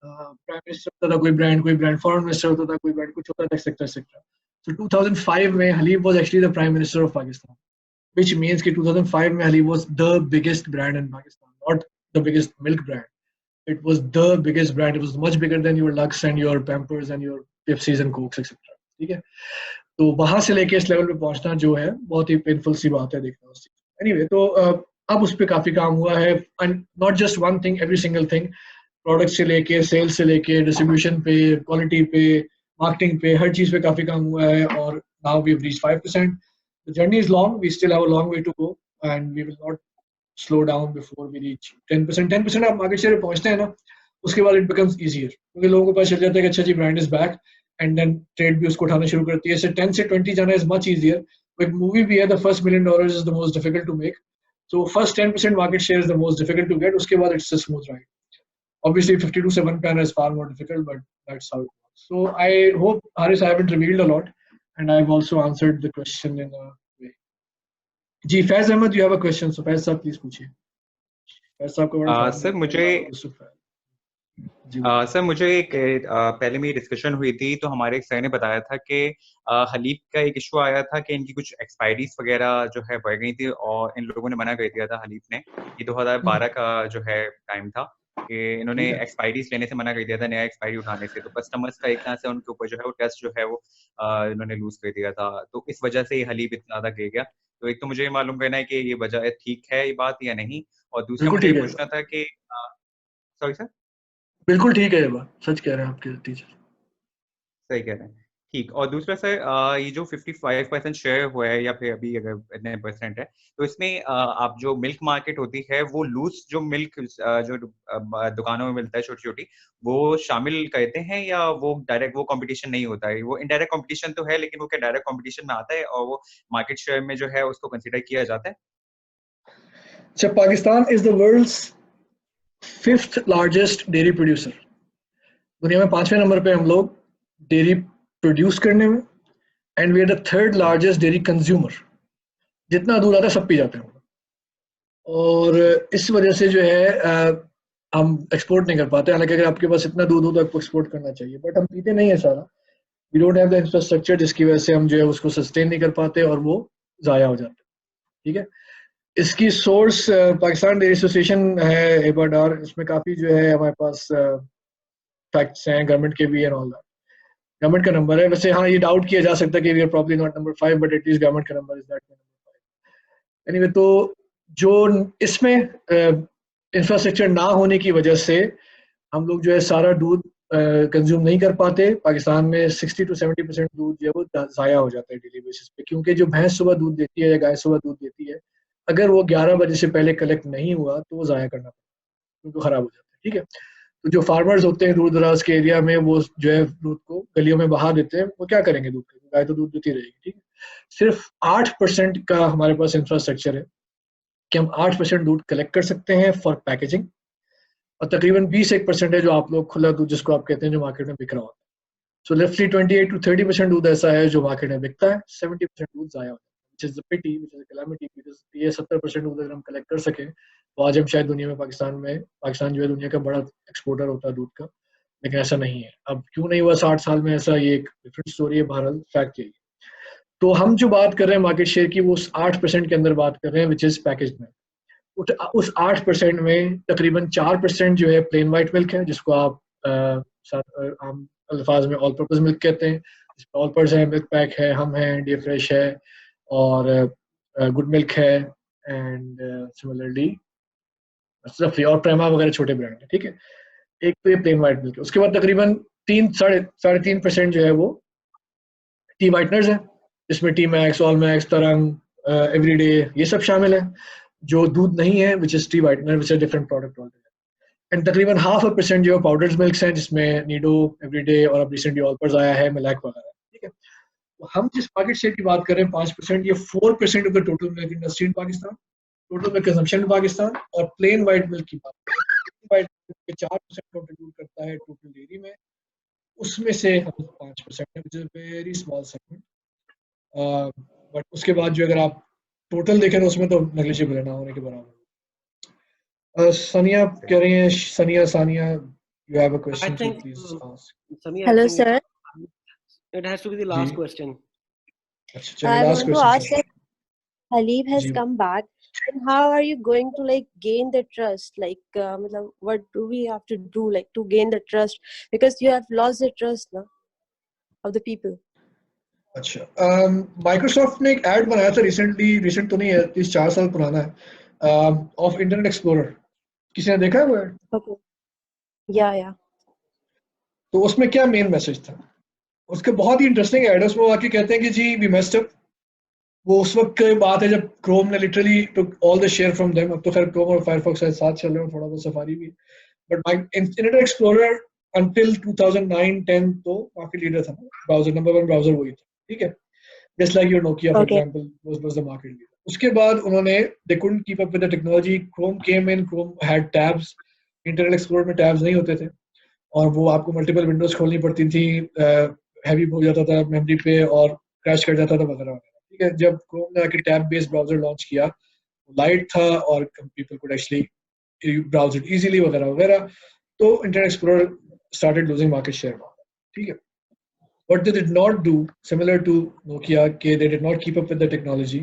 प्राइम मिनिस्टर होता था, कोई ब्रांड फॉरेन मिनिस्टर होता था, कोई ब्रांड कुछ होता था, एक्सेट्रा एक्सेट्रा। So 2005 में हलीब was actually the prime minister of Pakistan, which means कि 2005 में हलीब was the biggest brand in Pakistan, not the biggest milk brand. It was the biggest brand. It was much bigger than your Lux and your Pampers and your Pepsis and Cokes etc. ठीक है। तो वहां से लेके इस level पे पहुंचना जो है बहुत ही पेनफुल सी बात है देखना उस चीज। एनीवे, तो अब उस पर काफी काम हुआ है, and not just one thing, every single thing, product से लेके सेल्स से लेके डिस्ट्रीब्यूशन पे, क्वालिटी पे, मार्केटिंग पे, हर चीज पे काफी काम हुआ है। और now we have reached 5%. The journey is long. We still have a long way to go, and we will not slow down before we reach 10%. 10% आप मार्केट शेयर पहुंचते हैं ना, उसके बाद इट बिकम्स ईजियर, क्योंकि लोगों को पता चल जाता है कि अच्छा जी brand is back, and then trade भी उसको उठाना शुरू करती है। सो 10 से 20 जाना इज मच ईजियर। एक मूवी भी है, the first $1 million is the most difficult to make. So first 10% market share is the most difficult to get, उसके बाद it's a smooth ride. Obviously 52 से 1 pan is far more difficult, but that's how it works. So I hope, Haris, I haven't revealed a lot, and I've also answered the question in a way. जी Faiz Ahmad, you have a question, so Faiz साहब please पूछिए। फैज साहब का बड़ा sir मुझे जी sir मुझे एक पहले मेरी डिस्कशन हुई थी तो हमारे एक सर ने बताया था कि हलीब का एक इशू आया था कि इनकी कुछ एक्सपायरीज वगैरह जो है बढ़ गई थी और इन लोगों ने मना कर दिया था हलीब ने। ये 2012 का जो है टाइम था कि इन्होंने ठीक है। एक्सपायरीज लेने से मना कर दिया था, नया एक्सपायरी उठाने से। तो कस्टमर्स का एक तरह से उनके ऊपर जो है वो ट्रस्ट जो है वो इन्होंने लूज कर दिया था, तो इस वजह से ये हलीब इतना ज्यादा गिर गया। तो एक तो मुझे ये मालूम करना है कि ये वजह ठीक है ये बात या नहीं, और दूसरा बिल्कुल मुझे ये ठीक है, पूछना था कि सॉरी सर। बिल्कुल ठीक है, ये बात सच कह रहे हैं आपके टीचर। सही कह रहे हैं, ठीक। और दूसरा सर ये जो 55% शेयर हुआ है या फिर अभी अगर इतने परसेंट है, तो इसमें आप जो मिल्क मार्केट होती है वो लूज जो मिल्क जो दुकानों में मिलता है छोटी छोटी, वो शामिल करते हैं या वो डायरेक्ट वो कंपटीशन नहीं होता है? वो इनडायरेक्ट कंपटीशन तो है, लेकिन वो क्या डायरेक्ट कंपटीशन में आता है और वो मार्केट शेयर में जो है उसको कंसिडर किया जाता है? अच्छा, Pakistan is the world's 5th largest dairy producer. दुनिया में 5वें नंबर पे हम लोग डेयरी प्रोड्यूस करने में, and we are the 3rd largest dairy consumer. जितना दूध आता है सब पी जाते हैं हम लोग। और इस वजह से जो है हम एक्सपोर्ट नहीं कर पाते। हालांकि अगर आपके पास इतना दूध हो तो आपको एक्सपोर्ट करना चाहिए, बट हम पीते नहीं है सारा। We don't have the infrastructure, जिसकी वजह से हम जो है उसको सस्टेन नहीं कर पाते और वो ज़ाया हो जाता है। ठीक है, इसकी सोर्स पाकिस्तान डेयरी एसोसिएशन है, एबाडार। इसमें काफ़ी जो है हमारे पास फैक्ट्स हैं गवर्नमेंट के भी एंड ऑल दैट। गवर्नमेंट का नंबर है वैसे, हाँ ये डाउट किया जा सकता है कि we are probably not number 5, but at least government का number is that number 5। Anyway, तो जो इसमें इंफ्रास्ट्रक्चर ना होने की वजह से हम लोग जो है सारा दूध कंज्यूम नहीं कर पाते। पाकिस्तान में 60 to 70% दूध जो है वो ज़ाया हो जाता है डेली बेसिस पे, क्योंकि जो भैंस सुबह दूध देती है या गाय सुबह दूध देती है, अगर वो 11 बजे से पहले कलेक्ट नहीं हुआ तो वो ज़ाया करना पड़ता है, तो खराब हो जाता है। ठीक है, तो जो फार्मर्स होते हैं दूर दराज के एरिया में, वो जो है दूध को गलियों में बहा देते हैं। वो क्या करेंगे दूध का, गाय तो दूध देती रहेगी। ठीक है, सिर्फ 8% का हमारे पास इंफ्रास्ट्रक्चर है कि हम 8% दूध कलेक्ट कर सकते हैं फॉर पैकेजिंग, और तकरीबन 21% है जो आप लोग खुला दूध जिसको आप कहते हैं जो मार्केट में बिक रहा होता है। सो लेफ्टली 28 to 30% दूध ऐसा है जो मार्केट में बिकता है, 70% दूध ज़ाया होता है, which is a pity, which is a calamity, because ये 70% दूध अगर हम कलेक्ट कर सकें तो आज हम शायद दुनिया में पाकिस्तान जो है दुनिया का बड़ा एक्सपोर्टर होता है दूध का, लेकिन ऐसा नहीं है। अब क्यों नहीं हुआ 60 साल में ऐसा, ये एक डिफरेंट स्टोरी है, बहरहाल फैक्ट यही। तो हम जो बात कर रहे हैं मार्केट शेयर की, वो उस 8% के अंदर बात कर रहे हैं, विच इज़ पैकेज मिल्क। उस 8% में तकरीबन 4% जो है प्लेन वाइट मिल्क है, जिसको आप आम अल्फाज में ऑल पर्पज मिल्क कहते हैं। इसमें ऑल पर्पज है, मिल्क पैक है, हम हैं, इंडिया फ्रेश है, और गुड मिल्क है, एंड सिमिलरली सफरी और प्रेमा वगैरह छोटे ब्रांड है। ठीक है, एक तो ये प्लेन वाइट मिल्क है। उसके बाद तकरीबन 3-3.5% जो है वो टी वाइटनर्स है, इसमें टी मैक्स, ऑल मैक्स, तरंग, एवरीडे, ये सब शामिल है। जो दूध नहीं है which is T whitener, which is different product already. And तकरीबन 0.5% जो पाउडर्स मिल्क हैं, जिसमें नीडो, एवरीडे और अब रिसेंटली ऑलपर्स आया है, मिलाक वगैरह। ठीक है, तो हम जिस मार्केट शेयर की बात कर रहे हैं 5%, ये 4% of the total milk industry in Pakistan, total milk consumption in Pakistan. और प्लेन वाइट मिल्क की बात करें, वाइट मिल्क 4% कंट्रीब्यूट करता है टोटल डेयरी में, उसमें से हम 5% है, which is very small segment. But उसके बाद जो अगर आप टोटल देखें तो उसमें तो नेग्लिजिबल है, ना होने के बराबर। सनिया कह रही हैं, Sania, you have a question, so please ask. Samir, Hello, I think sir. it has to be the last ji. question. अच्छा, चलिए I last want to question ask that Halib has जी। come back. And how are you going to like gain the trust? Like, matlab, what do we have to do like to gain the trust? Because you have lost the trust now of the people. अच्छा, Microsoft ने एक add बनाया था recent तो नहीं है, 3-4 साल पुराना है, ऑफ इंटरनेट एक्सप्लोरर। किसी ने देखा है वो ऐड? Okay. Yeah. तो उसमें क्या मेन मैसेज था? उसके बहुत ही इंटरेस्टिंग ऐड है। उसमें वो आके कहते हैं कि जी वी मेस्ड अप। वो उस वक्त की बात है जब क्रोम ने literally took all the share from them. अब तो खैर क्रोम और फायरफॉक्स साथ चल रहे हैं, थोड़ा बहुत सफारी भी, बट इंटरनेट एक्सप्लोरर until 2009-10 तो मार्केट लीडर था, ब्राउजर नंबर 1 ब्राउजर वही था। ठीक है, just like your Nokia for Okay. example was the market leader. उसके बाद उन्होंने they couldn't keep up with the technology. Chrome came in, Chrome had tabs, Internet Explorer में tabs नहीं होते थे, और वो आपको मल्टीपल विंडोज खोलनी पड़ती थी, हैवी हो जाता था मेमोरी पे और क्रैश कर जाता था वगैरह वगैरह। ठीक है, जब क्रोम ने आके टैब बेस्ड ब्राउजर लॉन्च किया, लाइट था और people could actually browse it easily वगैरह वगैरह, तो Internet Explorer started losing market share, ठीक है. What they did not do, similar to Nokia, they did not keep up with the technology,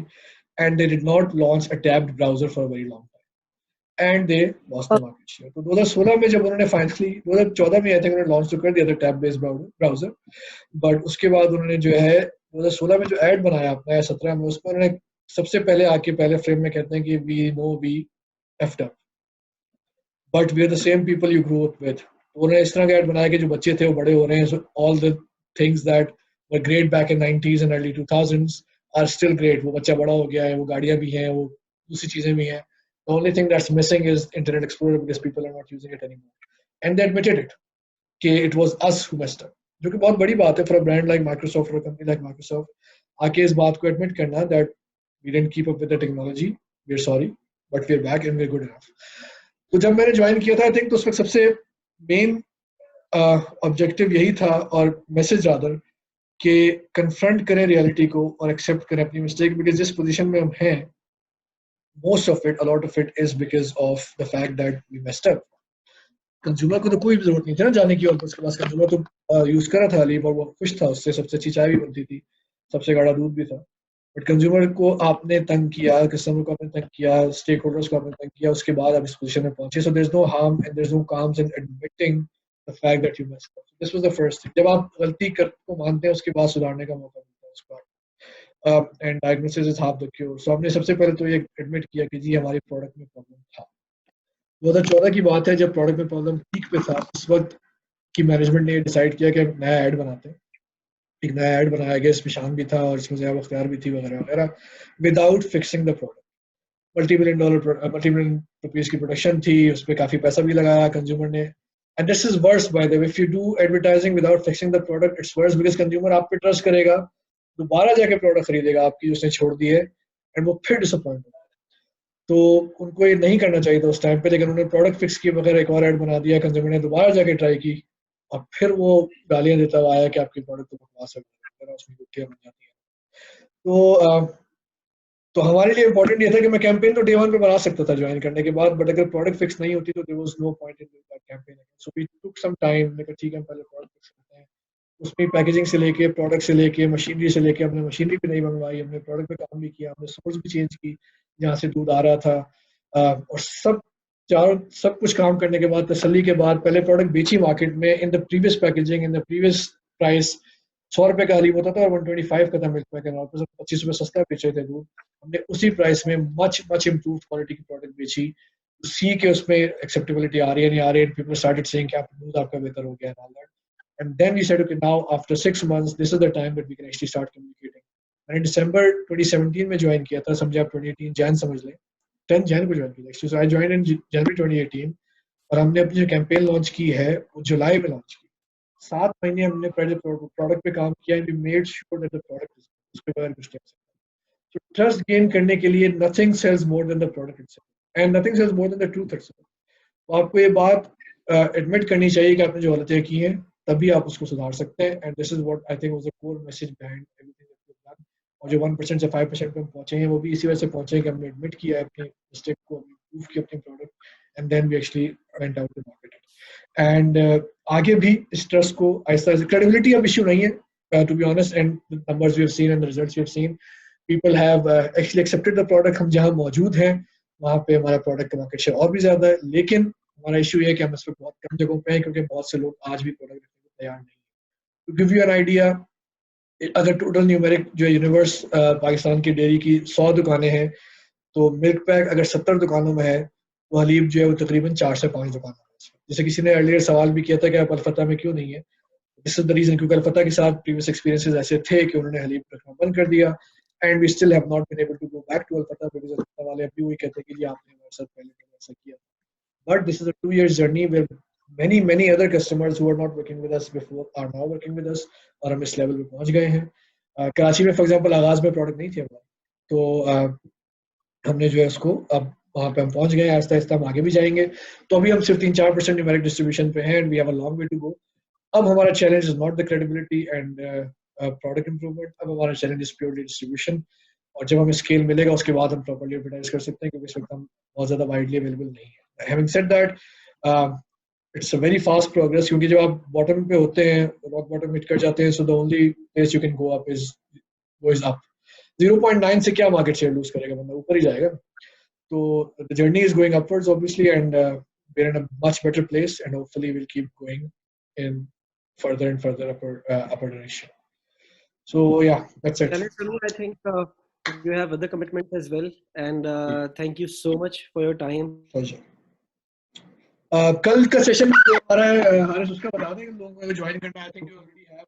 and they did not launch a tabbed browser for a very long time, and they lost the market share. तो 2016 में जब उन्होंने finally 2014 में I think उन्होंने launch तो कर दिया था टैब बेस्ड ब्राउजर, बट उसके बाद उन्होंने जो है 2016 में जो ऐड बनाया अपना 17 में, उसमें उन्होंने सबसे पहले आके पहले फ्रेम में कहते हैं कि we know we effed up but we are the same people you grow up with. उन्होंने इस तरह का ऐड बनाया कि जो बच्चे थे वो बड़े हो रहे हैं, all the things that were great back in 90s and early 2000s are still great. वो बच्चा बड़ा हो गया है, वो गाड़ियाँ भी हैं, वो दूसरी चीजें भी हैं. The only thing that's missing is Internet Explorer because people are not using it anymore. And they admitted it, कि it was us who messed up. जो कि बहुत बड़ी बात है for a brand like Microsoft, for a company like Microsoft, आके इस बात को admit करना that we didn't keep up with the technology, we're sorry, but we're back and we're good enough. तो जब मैंने ज्वाइन किया था, I think तो उस वक्त सबसे main ऑब्जेक्टिव यही था और मैसेज रादर कि कन्फ्रंट करें रियलिटी को और एक्सेप्ट करें अपनी मिस्टेक, बिकॉज जिस पोजीशन में हम हैं most of it, a lot of it is because of the fact that we messed up. Consumer को तो कोई जरूरत नहीं थी ना जाने की, और उसके पास कंज्यूमर तो यूज कर रहा था अलीब और वो खुश था उससे, सबसे अच्छी चाय भी बनती थी, सबसे गाढ़ा दूध भी था. बट कंज्यूमर को आपने तंग किया, कस्टमर को आपने तंग किया, स्टेक होल्डर्स को आपने तंग किया, उसके बाद आप इस पोजीशन में पहुंचे. So there is no harm and there is no qualms in admitting the fact that you messed up. This was the first thing. जब आप गलती को मानते हैं उसके बाद सुधारने का मौका मिलता है उसको, and diagnosis is half the cure. So हमने सबसे पहले तो ये एडमिट किया कि जी हमारी प्रोडक्ट में प्रॉब्लम था. 2014 की बात है जब प्रोडक्ट में प्रॉब्लम पीक पे था, उस वक्त की मैनेजमेंट ने डिसाइड किया कि नया ऐड बनाते हैं. एक नया ऐड बनाया गया, इसमें शान भी था और इसमें ज़िया बख्तियार भी थी वगैरह वगैरह, without fixing the product. Multi-million rupees की प्रोडक्शन थी, उस पर काफ़ी पैसा भी लगाया कंज्यूमर ने. And this is worse, by the way. If you do advertising without fixing the product, it's worse because consumer आप पे ट्रस्ट करेगा, दोबारा जाके प्रोडक्ट खरीदेगा आपकी उसने छोड़ दी है, and वो फिर डिसअपॉइंट होगा. तो उनको ये नहीं करना चाहिए था उस टाइम पे, लेकिन उन्होंने प्रोडक्ट फिक्स किए बगैर एक और ऐड बना दिया, कंज्यूमर ने दोबारा जाके ट्राई की और फिर वो गालियाँ देता हुआ आया कि आपकी प्रोडक्ट तो बकवास है, उसमें गुत्थियाँ बन जाती हैं. तो हमारे लिए इंपॉर्टेंट ये था कि मैं कैंपेन तो डे 1 पे बना सकता था ज्वाइन करने के बाद, बट अगर प्रोडक्ट फिक्स नहीं होती तो there was no point in that campaign. So we took some time, मैंने कहा ठीक है पहले प्रोडक्ट फिक्स करते हैं. उसमें पैकेजिंग से लेके, प्रोडक्ट से लेके, मशीनरी से लेके, हमने मशीनरी भी नहीं मंगवाई, हमने प्रोडक्ट पे काम भी किया, हमने सोर्स भी चेंज की जहाँ से दूध आ रहा था, और सब कुछ काम करने के बाद, तसल्ली के बाद, पहले प्रोडक्ट बेची मार्केट में in the previous packaging, in the previous price. 100 रुपए का हलीब होता था और 125 का था मिल्क पैक, और 25 रुपए सस्ता बेचे थे दूध. हमने उसी प्राइस में मच इम्प्रूव्ड क्वालिटी की प्रोडक्ट बेची, सी के उसमें एक्सेप्टेबिलिटी आ रही है नहीं आ रही है, पीपल स्टार्टेड सेइंग कि आपका दूध आपका बेहतर हो गया है, and then we said okay now after 6 months this is the time that we can actually start communicating. मैंने दिसंबर 2017 में ज्वाइन किया था, समझे आप 2018 जैन समझ लें, 10 जैन को ज्वाइन किया. सो आई ज्वाइन इन जनवरी 2018 और हमने अपनी जो कैंपेन लॉन्च की है वो जुलाई में लॉन्च की. 7 महीने हमने पहले प्रोडक्ट पे काम किया, and we made sure that the product is उसके बगैर कुछ नहीं. So trust gain करने के लिए nothing sells more than the product itself, and nothing sells more than the truth itself. तो आपको ये बात admit करनी चाहिए कि आपने जो गलतियाँ की हैं, तभी आप उसको सुधार सकते हैं. And this is what I think was the core message behind everything that we've done. और जो 1% से 5% पे हम पहुँचे हैं, वो भी इसी वजह से पहुँचे कि हमने admit किया है अपनी mistake को, improve किया अपनी product, and then we actually went out to market it. And आगे भी इस trust को आहिस्ता credibility अब issue नहीं है, to be honest, and the numbers we have seen and the results we have seen. People have actually accepted the product. हम जहाँ मौजूद हैं वहाँ पे हमारा प्रोडक्ट का मार्केट शेयर और भी ज़्यादा है, लेकिन हमारा इशू ये है कि हम इस पर बहुत कम जगहों पे हैं क्योंकि बहुत से लोग आज भी प्रोडक्ट रखने को तैयार नहीं हैं. To give you an idea, अगर टोटल न्यूमेरिक जो यूनिवर्स पाकिस्तान की डेयरी की 100 दुकानें हैं, तो मिल्क पैक अगर 70 दुकानों में है तो हलीब जो है वो तकरीबन 4 से 5 दुकानों में. जैसे किसी ने अर्लियर सवाल भी किया था कि आप अल-फतह में क्यों नहीं है, दिस इज द रीजन, क्योंकि अल-फतह के साथ प्रीवियस एक्सपीरियंसेस ऐसे थे कि उन्होंने हलीब रखना बंद कर दिया. And we still have not been able to go back to Al-Fatah because Al-Fatah वाले अभी वही कहते हैं कि जी आपने हमारे साथ पहले ऐसा किया. But this is a 2-year journey where many other customers who are not working with us before are now working with us और हम इस लेवल पे पहुंच गए हैं. कराची में फॉर एग्जांपल आगाज में प्रोडक्ट नहीं थे हमारे, तो हमने जो है उसको अब वहाँ पे हम पहुंच गए. आहिस्ता आहिस्ता हम आगे भी जाएंगे. तो अभी हम सिर्फ 3-4% न्यूमेरिक डिस्ट्रीब्यूशन पे हैं, and we have a long way to go. अब हमारा challenge is not the credibility and product improvement. अब हमारा चैलेंज इज प्योरली डिस्ट्रीब्यूशन. और जब हमें स्केल मिलेगा उसके बाद हम प्रॉपर्ली एडवर्टाइज कर सकते हैं, क्योंकि इस वक्त हम बहुत ज़्यादा वाइडली अवेलेबल नहीं है. Having said that, it's a very fast progress, क्योंकि जब आप बॉटम पे होते हैं, रॉक बॉटम हिट कर जाते हैं, so the only place you can go up is up. 0.9 से क्या मार्केट शेयर लूज करेगा बंदा, ऊपर ही जाएगा. तो the journey is going upwards obviously, and we are in a much better place, and hopefully will keep going in further and further upper direction. So yeah, that's it. I think you have other commitments as well, and thank you so much for your time. Pleasure. कल का session हमारा है, हारिस उसका बता दें कि लोगों को ज्वाइन करना है. I think you already have.